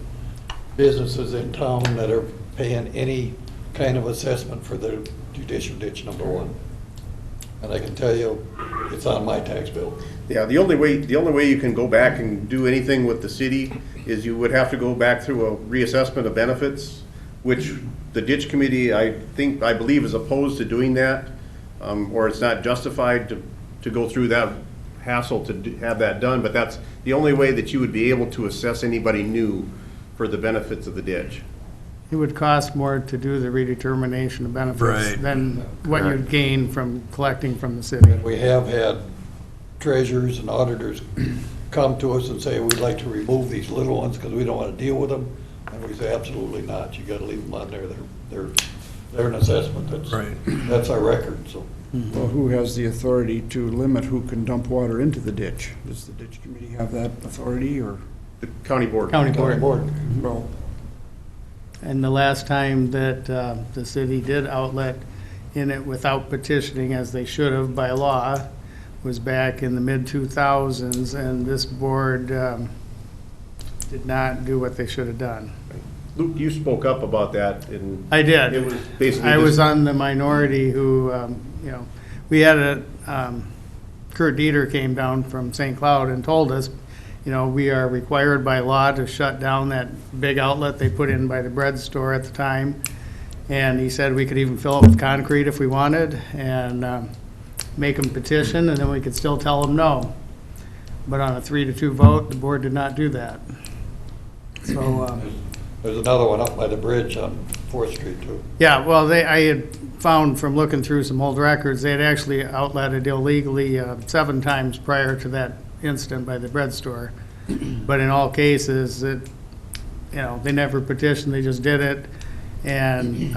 businesses in town that are paying any kind of assessment for their judicial ditch number one. And I can tell you, it's on my tax bill. Yeah, the only way you can go back and do anything with the city is you would have to go back through a reassessment of benefits, which the ditch committee, I believe is opposed to doing that, or it's not justified to go through that hassle to have that done, but that's the only way that you would be able to assess anybody new for the benefits of the ditch. It would cost more to do the redetermination of benefits Right. than what you'd gain from collecting from the city. We have had treasurers and auditors come to us and say, we'd like to remove these little ones because we don't want to deal with them. And we say, absolutely not. You got to leave them on there. They're an assessment. That's our record, so. Well, who has the authority to limit who can dump water into the ditch? Does the ditch committee have that authority, or? The county board. County board. Well, And the last time that the city did outlet in it without petitioning, as they should have by law, was back in the mid-2000s, and this board did not do what they should have done. Luke, you spoke up about that and. I did. It was basically. I was just- on the minority who, we had Kurt Dieter came down from St. Cloud and told us, we are required by law to shut down that big outlet they put in by the bread store at the time. And he said we could even fill it with concrete if we wanted and make them petition, and then we could still tell them no. But on a 3-2 vote, the board did not do that. So, There's another one up by the bridge on 4th Street too. yeah, well, I had found from looking through some old records, they had actually outletted illegally 7 times prior to that incident by the bread store. But in all cases, they never petitioned, they just did it. And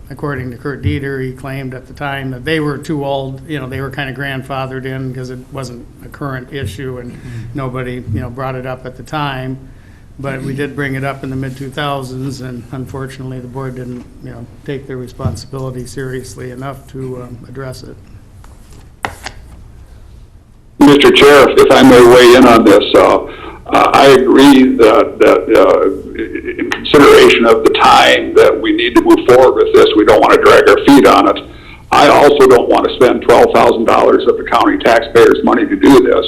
according to Kurt Dieter, he claimed at the time that they were too old, they were kind of grandfathered in because it wasn't a current issue and nobody, brought it up at the time. But we did bring it up in the mid-2000s, and unfortunately, the board didn't, take their responsibility seriously enough to address it. Mr. Chair, if I may weigh in on this, I agree that in consideration of the time that we need to move forward with this, we don't want to drag our feet on it. I also don't want to spend $12,000 of the county taxpayers' money to do this,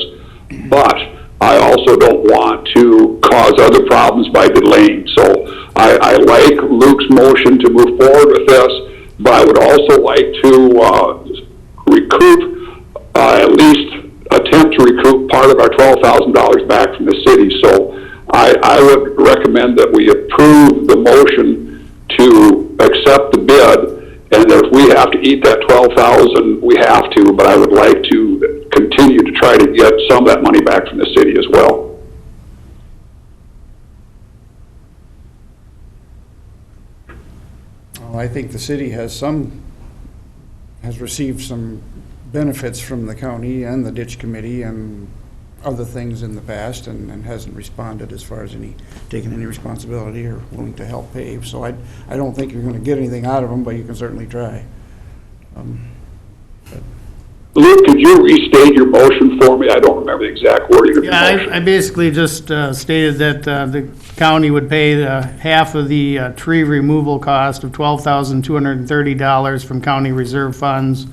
but I also don't want to cause other problems by delaying. So I like Luke's motion to move forward with this, but I would also like to recoup, at least attempt to recoup part of our $12,000 back from the city. So I would recommend that we approve the motion to accept the bid, and if we have to eat that $12,000, we have to, but I would like to continue to try to get some of that money back from the city as well. Well, I think the city has received some benefits from the county and the ditch committee and other things in the past, and hasn't responded as far as taking any responsibility or willing to help pave. So I don't think you're going to get anything out of them, but you can certainly try. Luke, could you restate your motion for me? I don't remember the exact wording of your Yeah, motion. I basically just stated that the county would pay half of the tree removal cost of $12,230 from county reserve funds,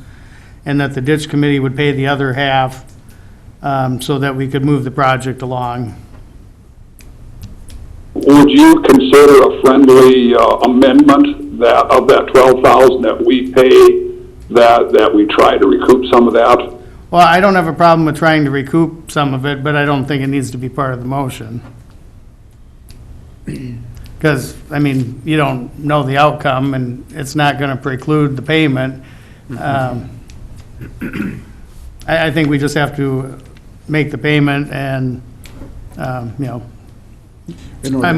and that the ditch committee would pay the other half so that we could move the project along. Would you consider a friendly amendment that of that $12,000 that we pay, that we try to recoup some of that? Well, I don't have a problem with trying to recoup some of it, but I don't think it needs to be part of the motion. Because, you don't know the outcome, and it's not going to preclude the payment. I think we just have to make the payment, and, I'm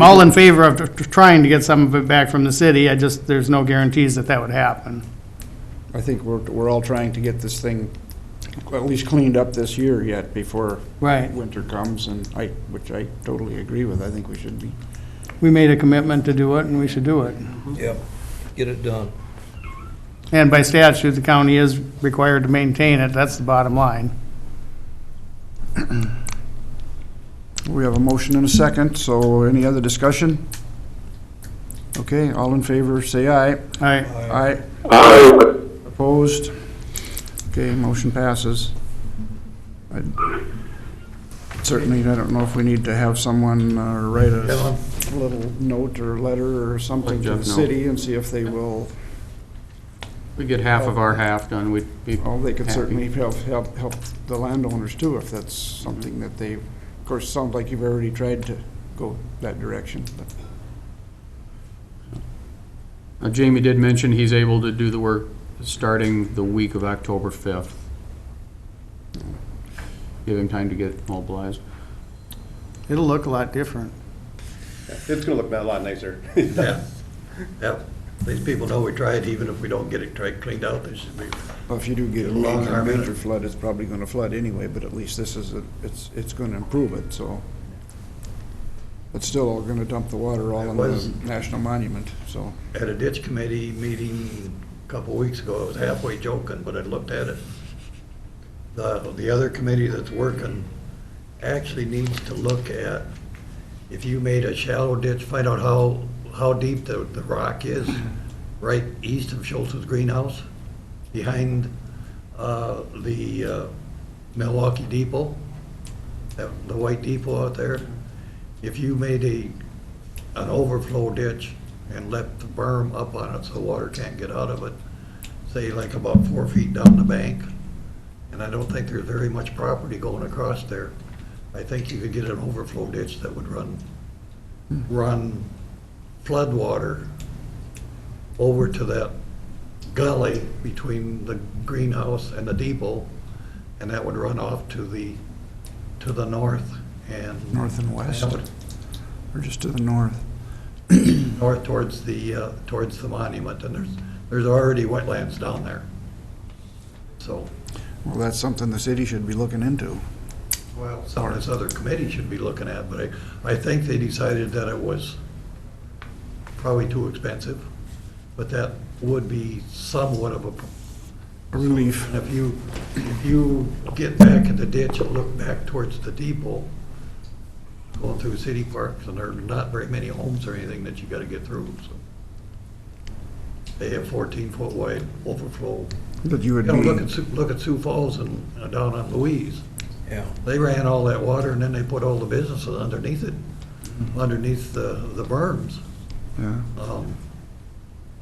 all in favor of trying to get some of it back from the city. There's no guarantees that would happen. I think we're all trying to get this thing at least cleaned up this year yet before Right. winter comes, and which I totally agree with. I think we should be. We made a commitment to do it, and we should do it. Yep, get it done. And by statute, the county is required to maintain it. That's the bottom line. We have a motion and a second, so any other discussion? Okay, all in favor, say aye. Aye. Aye. Opposed? Okay, motion passes. Certainly, I don't know if we need to have someone write a little note or letter or something to Let the Jeff know. city and see if they will, We get half of our half done, we'd be well, they could happy. certainly help the landowners too, if that's something that they, of course, it sounds like you've already tried to go that direction, but. Jamie did mention he's able to do the work starting the week of October 5th. Give him time to get mobilized. It'll look a lot different. It's gonna look a lot nicer. Yeah, yeah. These people know we tried, even if we don't get it cleaned out, they should be. Well, if you do get a major flood, it's probably gonna flood anyway, but at least this is, it's gonna improve it, so. But still, we're gonna dump the water all in the national monument, so. At a ditch committee meeting a couple of weeks ago, I was halfway joking, but I looked at it. The other committee that's working actually needs to look at, if you made a shallow ditch, find out how deep the rock is, right east of Schultz's greenhouse, behind the Milwaukee Depot, the white depot out there. If you made an overflow ditch and left the berm up on it so water can't get out of it, say like about 4 feet down the bank, and I don't think there's very much property going across there, I think you could get an overflow ditch that would run flood water over to that gully between the greenhouse and the depot, and that would run off to the north and. North and west, or just to the north? North towards the monument, and there's already wetlands down there. So, Well, that's something the city should be looking into. well, some of this other committee should be looking at, but I think they decided that it was probably too expensive, but that would be somewhat of a Relief. And if you get back in the ditch and look back towards the depot, going through city parks, and there are not very many homes or anything that you gotta get through, so. They have 14-foot wide overflow. But you would You know, be, look at Sioux Falls and down on Louise. Yeah. They ran all that water and then they put all the businesses underneath it, underneath the berms. yeah.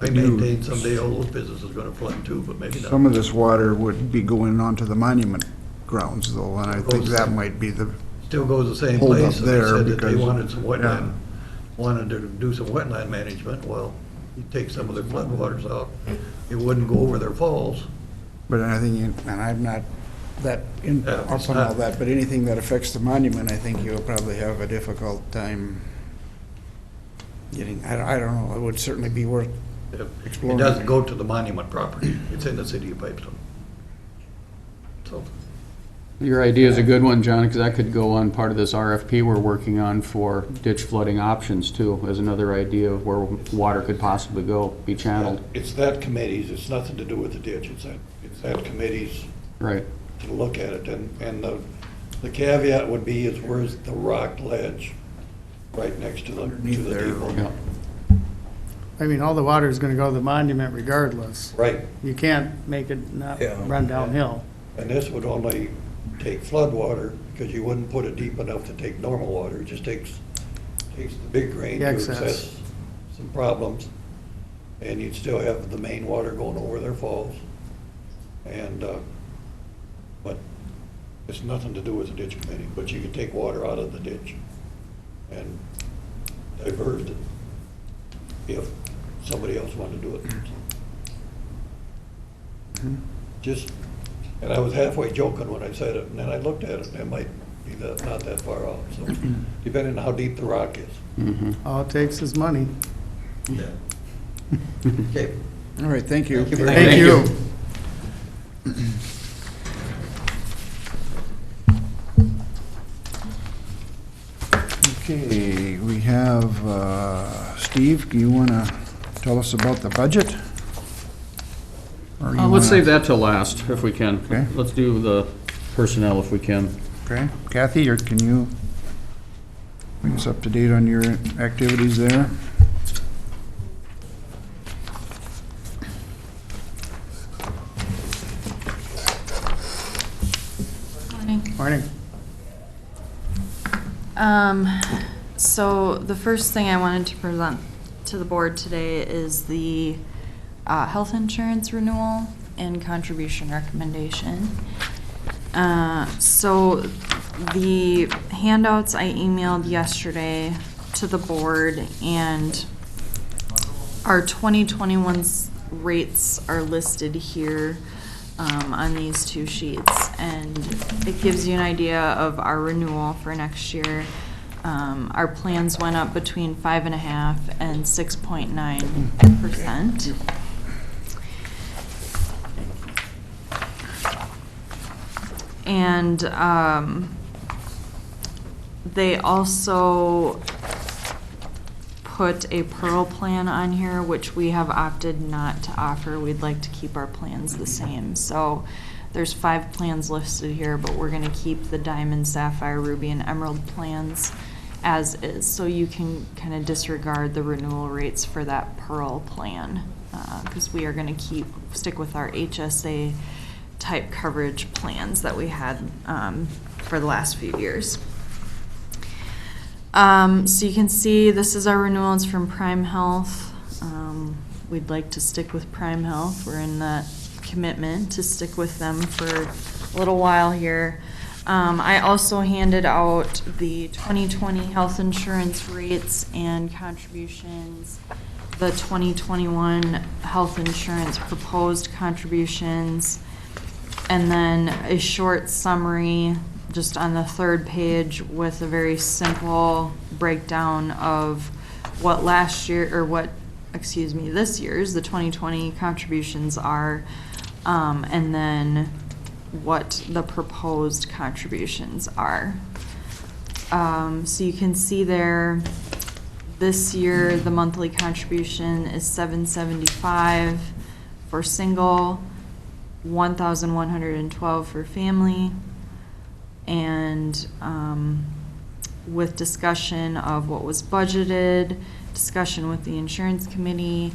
I maintain someday all those businesses are gonna flood too, but maybe not. Some of this water would be going onto the monument grounds though, and I think that might be the, Still goes the same Hold up place, and they there said that they because- wanted some wetland, yeah. wanted to do some wetland management. Well, you take some of their floodwaters out, it wouldn't go over their falls. but I think, and I'm not that Yeah, up it's on all not- that, but anything that affects the monument, I think you'll probably have a difficult time getting, I don't know, it would certainly be worth It exploring. doesn't go to the monument property, it's in the city of Pipestone. So, Your idea is a good one, John, because that could go on part of this RFP we're working on for ditch flooding options too, as another idea of where water could possibly go, be channeled. it's that committee's, it's nothing to do with the ditch, it's that committee's Right. to look at it, and the caveat would be is where's the rock ledge right next to the Underneath there. depot. Yeah. I mean, all the water is gonna go to the monument regardless. Right, You can't make it not Yeah. run downhill. and this would only take flood water, because you wouldn't put it deep enough to take normal water, it just takes the big rain to Excess. access some problems, and you'd still have the main water going over their falls, and, but it's nothing to do with the ditch committee, but you could take water out of the ditch and divert it if somebody else wanted to do it. Just, and I was halfway joking when I said it, and then I looked at it, and it might be not that far off, so, depending on how deep the rock is. All it takes is money. Yeah. Okay. All right, thank you. Thank you very Thank you. Okay, we have, Steve, do you want to tell us about the budget? Or you Let's wanna- save that till last, if we can. Okay. Let's do the personnel if we can. Okay, Kathy, or can you bring us up to date on your activities there? Morning. So the first thing I wanted to present to the board today is the health insurance renewal and contribution recommendation. So the handouts I emailed yesterday to the board, and our 2021's rates are listed here on these two sheets, and it gives you an idea of our renewal for next year. Our plans went up between 5.5% and 6.9%. And they also put a Pearl plan on here, which we have opted not to offer. We'd like to keep our plans the same. So there's 5 plans listed here, but we're gonna keep the Diamond, Sapphire, Ruby, and Emerald plans as is, so you can kind of disregard the renewal rates for that Pearl plan, because we are going to stick with our HSA type coverage plans that we had for the last few years. So you can see this is our renewals from Prime Health. We'd like to stick with Prime Health. We're in that commitment to stick with them for a little while here. I also handed out the 2020 health insurance rates and contributions, the 2021 health insurance proposed contributions, and then a short summary just on the third page with a very simple breakdown of what this year's, the 2020 contributions are, and then what the proposed contributions are. So you can see there, this year, the monthly contribution is $775 for single, $1,112 for family, and with discussion of what was budgeted, discussion with the insurance committee,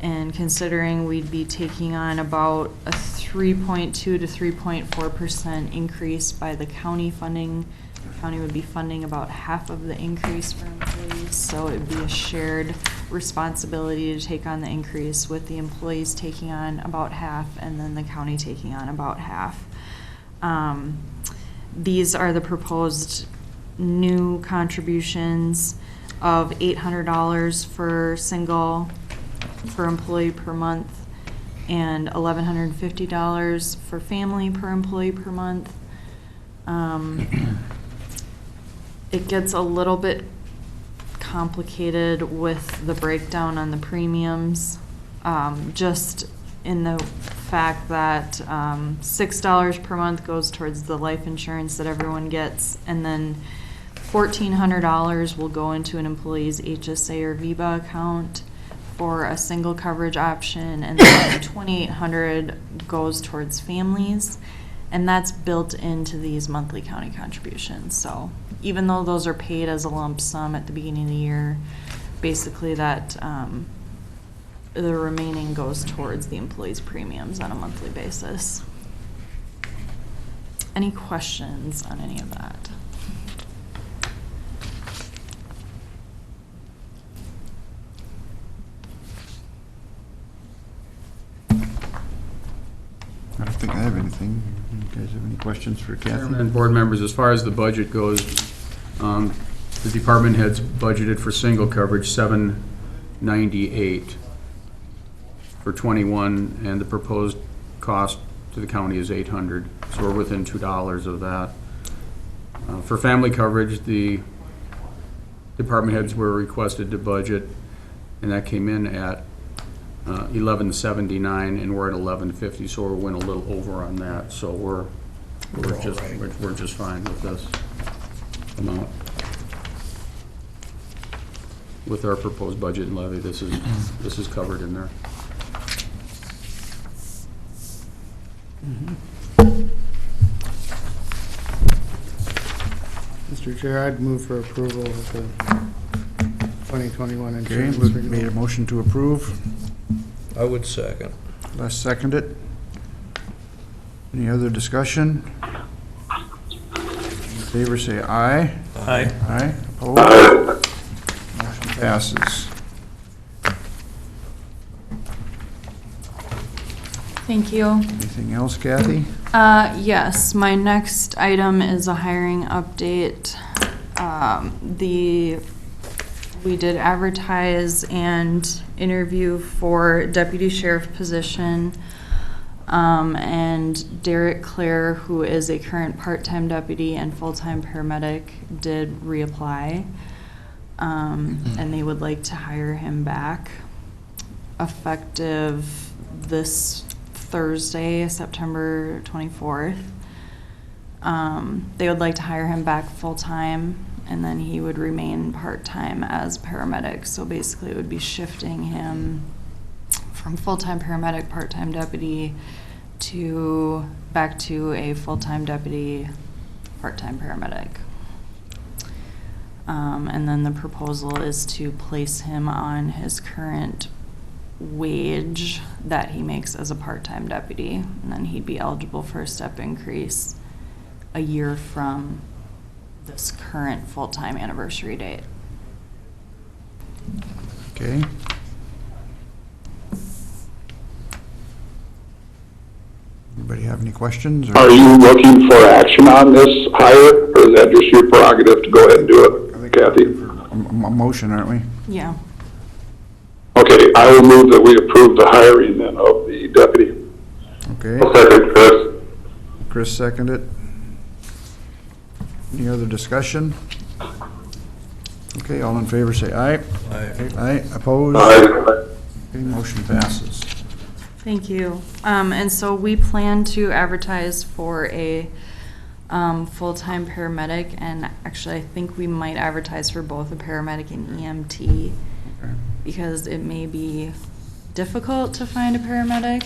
and considering we'd be taking on about a 3.2 to 3.4% increase by the county funding. The county would be funding about half of the increase for employees, so it'd be a shared responsibility to take on the increase, with the employees taking on about half and then the county taking on about half. These are the proposed new contributions of $800 for single per employee per month, and $1,150 for family per employee per month. It gets a little bit complicated with the breakdown on the premiums, just in the fact that $6 per month goes towards the life insurance that everyone gets, and then $1,400 will go into an employee's HSA or VEBA account for a single coverage option, and then $2,800 goes towards families, and that's built into these monthly county contributions. So even though those are paid as a lump sum at the beginning of the year, basically that the remaining goes towards the employees' premiums on a monthly basis. Any questions on any of that? I don't think I have anything. You guys have any questions for Kathy? Chairman and board members, as far as the budget goes, the department heads budgeted for single coverage $798 for 21, and the proposed cost to the county is $800, so we're within $2 of that. For family coverage, the department heads were requested to budget, and that came in at $1,179, and we're at $1,150, so we went a little over on that. So we're just fine with this amount. With our proposed budget and levy, this is covered in there. Mr. Chair, I'd move for approval of the 2021 Okay, insurance Luke renewal. made a motion to approve. I would second. Les seconded. Any other discussion? In favor, say aye. Aye. Aye, opposed? Motion passes. Thank you. Anything else, Kathy? Yes, my next item is a hiring update. We did advertise and interview for deputy sheriff position. And Derek Clare, who is a current part-time deputy and full-time paramedic, did reapply. And they would like to hire him back effective this Thursday, September 24th. They would like to hire him back full-time, and then he would remain part-time as paramedic. So basically it would be shifting him from full-time paramedic, part-time deputy to back to a full-time deputy, part-time paramedic. And then the proposal is to place him on his current wage that he makes as a part-time deputy. And then he'd be eligible for a step increase a year from this current full-time anniversary date. Okay. Anybody have any questions? or- Are you looking for action on this hire, or is that just your prerogative to go ahead and do I it, think Kathy? we're looking for a motion, aren't we? Yeah. Okay, I will move that we approve the hiring then of the deputy. Okay, Second, Chris. Chris seconded. Any other discussion? Okay, all in favor say aye. Aye. Aye, opposed? Aye. Okay, motion passes. Thank you. And so we plan to advertise for a full-time paramedic, and actually I think we might advertise for both a paramedic and EMT because it may be difficult to find a paramedic.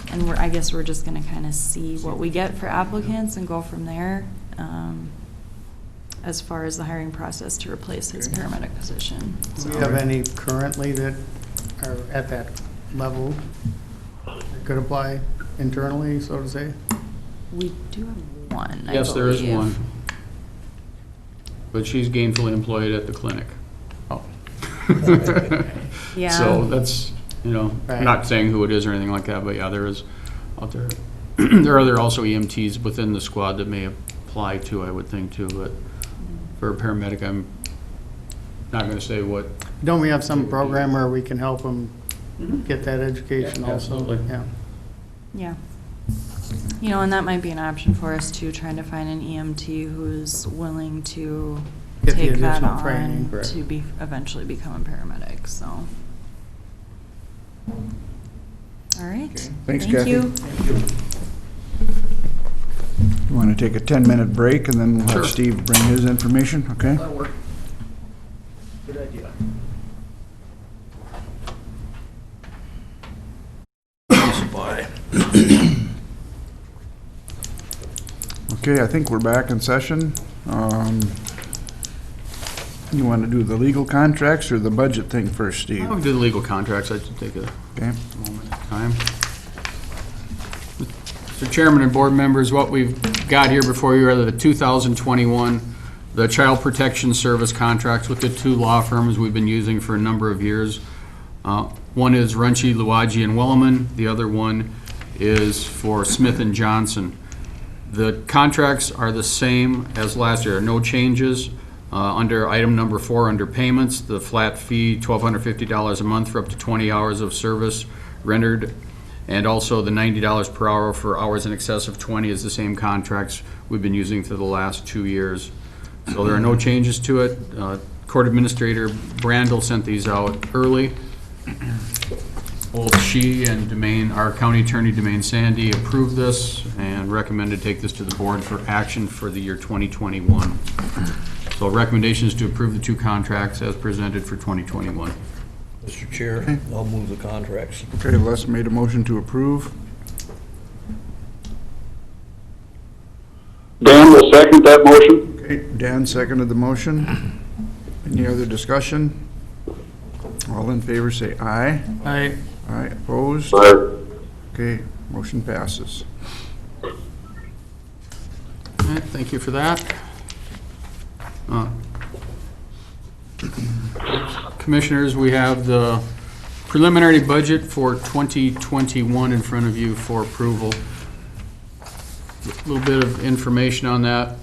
And I guess we're just gonna kind of see what we get for applicants and go from there, as far as the hiring process to replace his paramedic position. Do we have any currently that are at that level that could apply internally, so to say? We do have one, I Yes, there is believe. one. But she's gainfully employed at the clinic. Oh. Yeah. So that's, you know, Right. I'm not saying who it is or anything like that, but yeah, there is out there. There are other also EMTs within the squad that may apply to, I would think too, but for a paramedic, I'm not gonna say what. Don't we have some program where we can help them get that education Yeah, also? absolutely. Yeah. Yeah. You know, and that might be an option for us too, trying to find an EMT who's willing to Get the take that additional training, on correct. to be, eventually become a paramedic, so. All right. Thanks, Thank Kathy. you. You want to take a 10-minute break, and then we'll Sure. have Steve bring his information, okay? That'll work. Good idea. Supply. Okay, I think we're back in session. You want to do the legal contracts or the budget thing first, Steve? I'll do the legal contracts, I should take a Okay, moment of time. Mr. Chairman and board members, what we've got here before you are the 2021, the Child Protection Service contracts with the two law firms we've been using for a number of years. One is Runchi, Luigi, and Williman. The other one is for Smith and Johnson. The contracts are the same as last year, no changes. Under item number 4, under payments, the flat fee, $1,250 a month for up to 20 hours of service rendered, and also the $90 per hour for hours in excess of 20 is the same contracts we've been using for the last 2 years. So there are no changes to it. Court Administrator Brandel sent these out early. Both she and our County Attorney Demain Sandy approved this and recommended take this to the board for action for the year 2021. So recommendation is to approve the two contracts as presented for 2021. Mr. Chair, I'll move the contracts. okay, Les made a motion to approve. Dan will second that motion. Okay, Dan seconded the motion. Any other discussion? All in favor say aye. Aye. Aye, opposed? Aye. Okay, motion passes. All right, thank you for that. Commissioners, we have the preliminary budget for 2021 in front of you for approval. A little bit of information on that.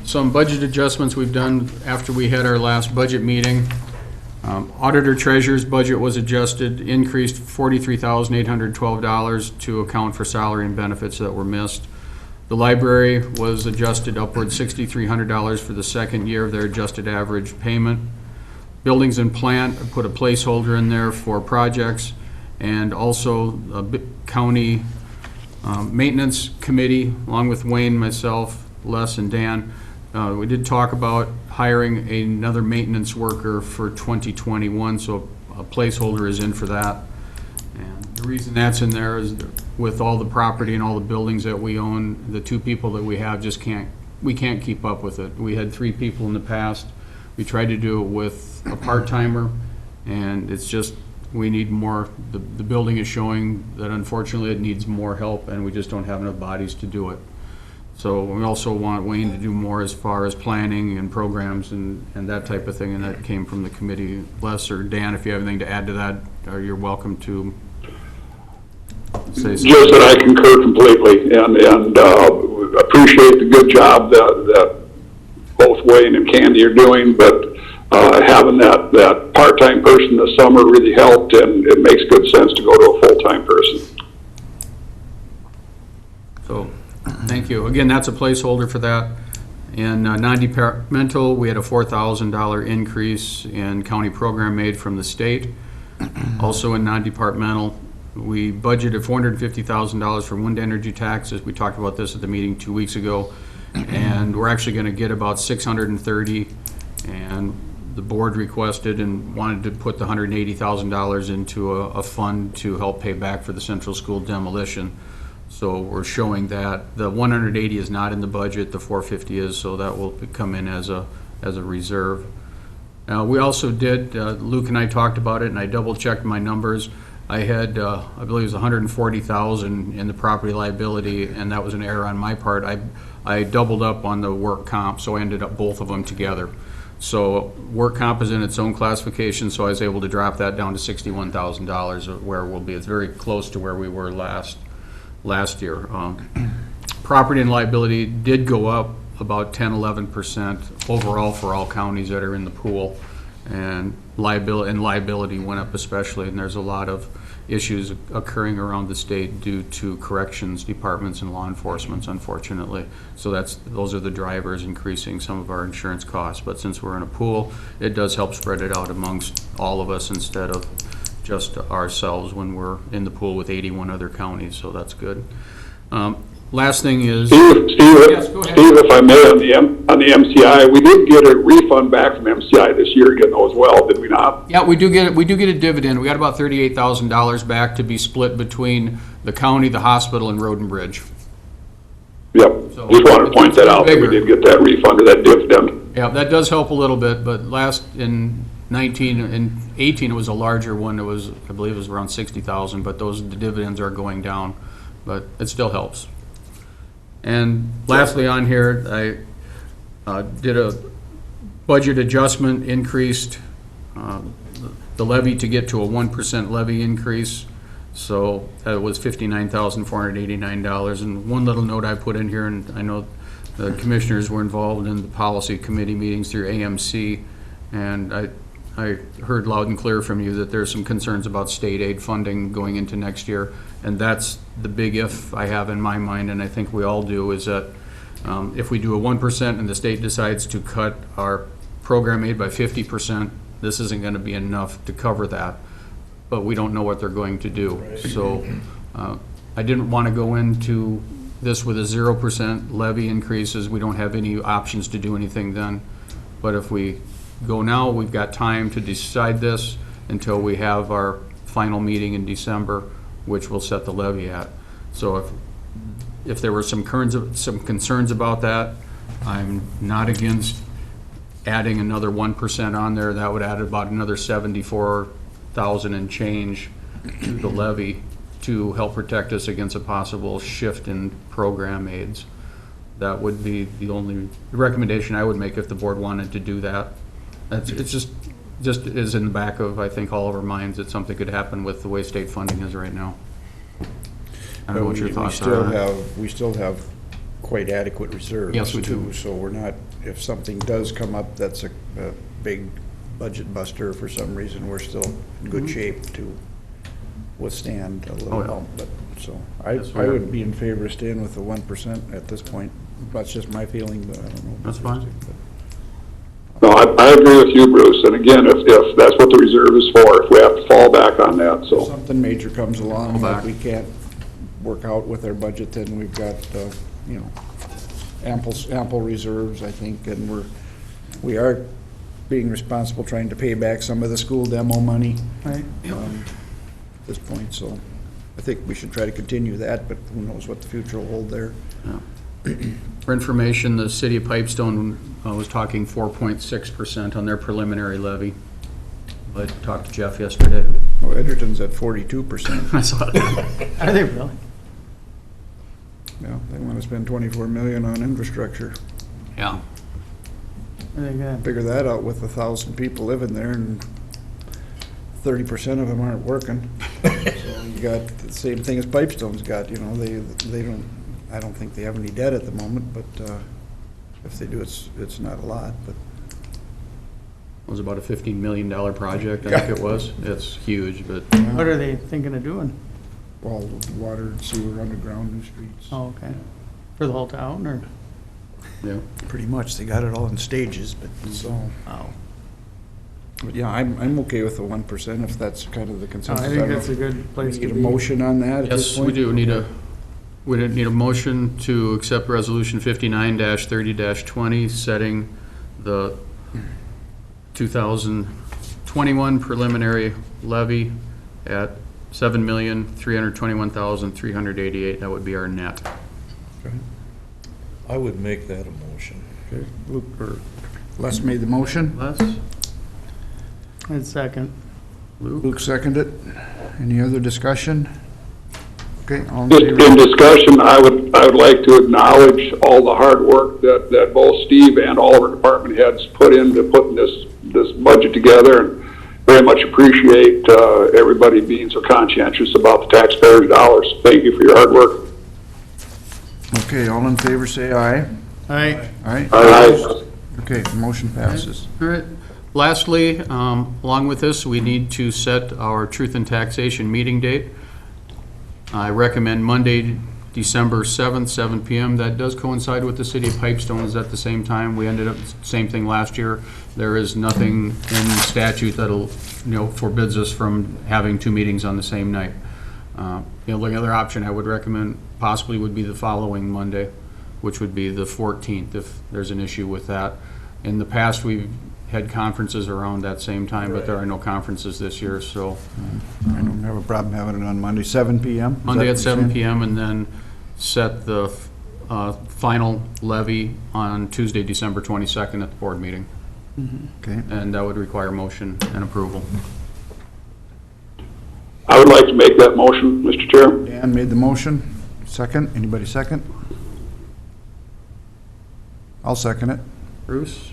Some budget adjustments we've done after we had our last budget meeting. Auditor treasurer's budget was adjusted, increased $43,812 to account for salary and benefits that were missed. The library was adjusted upward $6,300 for the second year of their adjusted average payment. Buildings and plant, I put a placeholder in there for projects, and also a county maintenance committee, along with Wayne, myself, Les, and Dan. We did talk about hiring another maintenance worker for 2021, so a placeholder is in for that. And the reason that's in there is with all the property and all the buildings that we own, the two people that we have just can't we can't keep up with it. We had 3 people in the past. We tried to do it with a part-timer, and it's just, we need more. The building is showing that unfortunately it needs more help, and we just don't have enough bodies to do it. So we also want Wayne to do more as far as planning and programs and that type of thing, and that came from the committee. Les or Dan, if you have anything to add to that, you're welcome to say something. Just that I concur completely, and appreciate the good job that both Wayne and Candy are doing, but having that part-time person this summer really helped, and it makes good sense to go to a full-time person. So, thank you. Again, that's a placeholder for that. In non-departmental, we had a $4,000 increase in county program aid from the state. Also in non-departmental, we budgeted $450,000 for wind energy taxes. We talked about this at the meeting 2 weeks ago, and we're actually going to get about $630,000, and the board requested and wanted to put the $180,000 into a fund to help pay back for the central school demolition. So we're showing that the 180 is not in the budget, the 450 is, so that will come in as a reserve. Now, we also did, Luke and I talked about it, and I double-checked my numbers. I had, I believe it was 140,000 in the property liability, and that was an error on my part. I doubled up on the work comp, so I ended up both of them together. So work comp is in its own classification, so I was able to drop that down to $61,000, where we'll be. It's very close to where we were last year. Property and liability did go up about 10-11% overall for all counties that are in the pool, and liability went up especially, and there's a lot of issues occurring around the state due to corrections departments and law enforcement, unfortunately. So those are the drivers increasing some of our insurance costs. But since we're in a pool, it does help spread it out amongst all of us instead of just ourselves when we're in the pool with 81 other counties, so that's good. Last thing is... Steve, Yes, go ahead. Steve, if I may, on the MCI, we did get a refund back from MCI this year, again, though, as well, did we not? Yeah, we do get a dividend. We got about $38,000 back to be split between the county, the hospital, and Road and Bridge. Yep, So just wanted to point that out, that we bigger. did get that refund or that dividend. Yeah, that does help a little bit, but in 19 and 18, it was a larger one. It was, I believe it was around 60,000, but the dividends are going down, but it still helps. And lastly on here, I did a budget adjustment, increased the levy to get to a 1% levy increase. So that was $59,489. And one little note I put in here, and I know the commissioners were involved in the policy committee meetings through AMC, and I heard loud and clear from you that there's some concerns about state aid funding going into next year, and that's the big if I have in my mind, and I think we all do, is that if we do a 1% and the state decides to cut our program aid by 50%, this isn't going to be enough to cover that, but we don't know what they're going to do. Right. So I didn't want to go into this with a 0% levy increases. We don't have any options to do anything then, but if we go now, we've got time to decide this until we have our final meeting in December, which will set the levy at. So if there were some concerns about that, I'm not against adding another 1% on there. That would add about another 74,000 and change to the levy to help protect us against a possible shift in program aids. That would be the only recommendation I would make if the board wanted to do that. It's just is in the back of, I think, all of our minds that something could happen with the way state funding is right now. I don't know what your thoughts are. We still have quite adequate reserves. Yes, we do. Too, so we're not, if something does come up that's a big budget buster for some reason, we're still in good shape to withstand a little help. But so I would be in favor of staying with the 1% at this point. That's just my feeling, but I don't know. That's fine. No, I agree with you, Bruce, and again, if that's what the reserve is for, if we have to fall back on that, so. If something major comes along that we can't work out with our budget, then we've got, ample reserves, I think, and we are being responsible, trying to pay back some of the school demo money. Right. At this point, so I think we should try to continue that, but who knows what the future will hold there. Yeah. For information, the city of Pipestone was talking 4.6% on their preliminary levy. I talked to Jeff yesterday. Well, Edgerton's at 42%. I saw that. Are they really? Yeah, they want to spend 24 million on infrastructure. Yeah. Are they good? Figure that out with 1,000 people living there and 30% of them aren't working. So you got the same thing as Pipestone's got, you know, they don't, I don't think they have any debt at the moment, but if they do, it's not a lot, but. It was about a $15 million project, I think it was. It's huge, but What are they thinking of doing? All the water and sewer underground new streets. Oh, okay. For the whole town, or? yeah. Pretty much, they got it all in stages, but so. Oh. But yeah, I'm okay with the 1% if that's kind of the consensus. I think that's a good place to Get a be. motion on that at this Yes, point? we do need a motion to accept Resolution 59-30-20, setting the 2021 preliminary levy at $7,321,388. That would be our net. I would make that a motion. Okay, Luke, or Les made the motion. Les? And second. Luke seconded it. Any other discussion? Okay, all in Just favor? in discussion, I would like to acknowledge all the hard work that both Steve and all of our department heads put into putting this budget together, and very much appreciate everybody being so conscientious about the taxpayers' dollars. Thank you for your hard work. Okay, all in favor, say aye. Aye. Aye? Aye. Okay, motion passes. All right. Lastly, along with this, we need to set our Truth in Taxation meeting date. I recommend Monday, December 7th, 7 PM. That does coincide with the city of Pipestone is at the same time. We ended up, same thing last year. There is nothing in statute that'll, forbids us from having two meetings on the same night. The only other option I would recommend possibly would be the following Monday, which would be the 14th, if there's an issue with that. In the past, we've had conferences around that same time, but there are no conferences this year, so. I don't have a problem having it on Monday, 7 PM? Is Monday that at the 7 same? PM, and then set the final levy on Tuesday, December 22nd at the board meeting. Okay, And that would require motion and approval. I would like to make that motion, Mr. Chair. Dan made the motion. Second, anybody second? I'll second it. Bruce?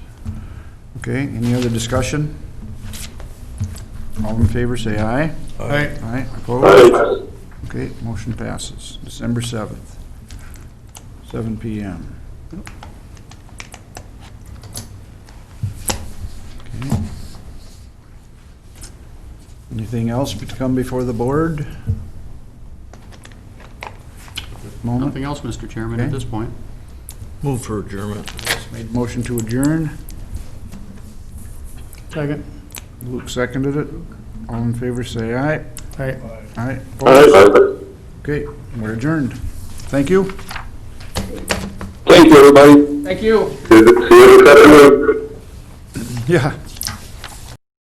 Okay, any other discussion? All in favor, say aye. Aye. Aye, opposed? Aye. Okay, motion passes. December 7th, 7 PM. Okay. Anything else to come before the board? Moment, Nothing else, Mr. Chairman, at Okay. this point. Move for adjournment. made motion to adjourn. Second. Luke seconded it. All in favor, say aye. Aye. Aye, opposed? Aye. Okay, we're adjourned. Thank you. Thank you, everybody. Thank you. See you this afternoon. Yeah.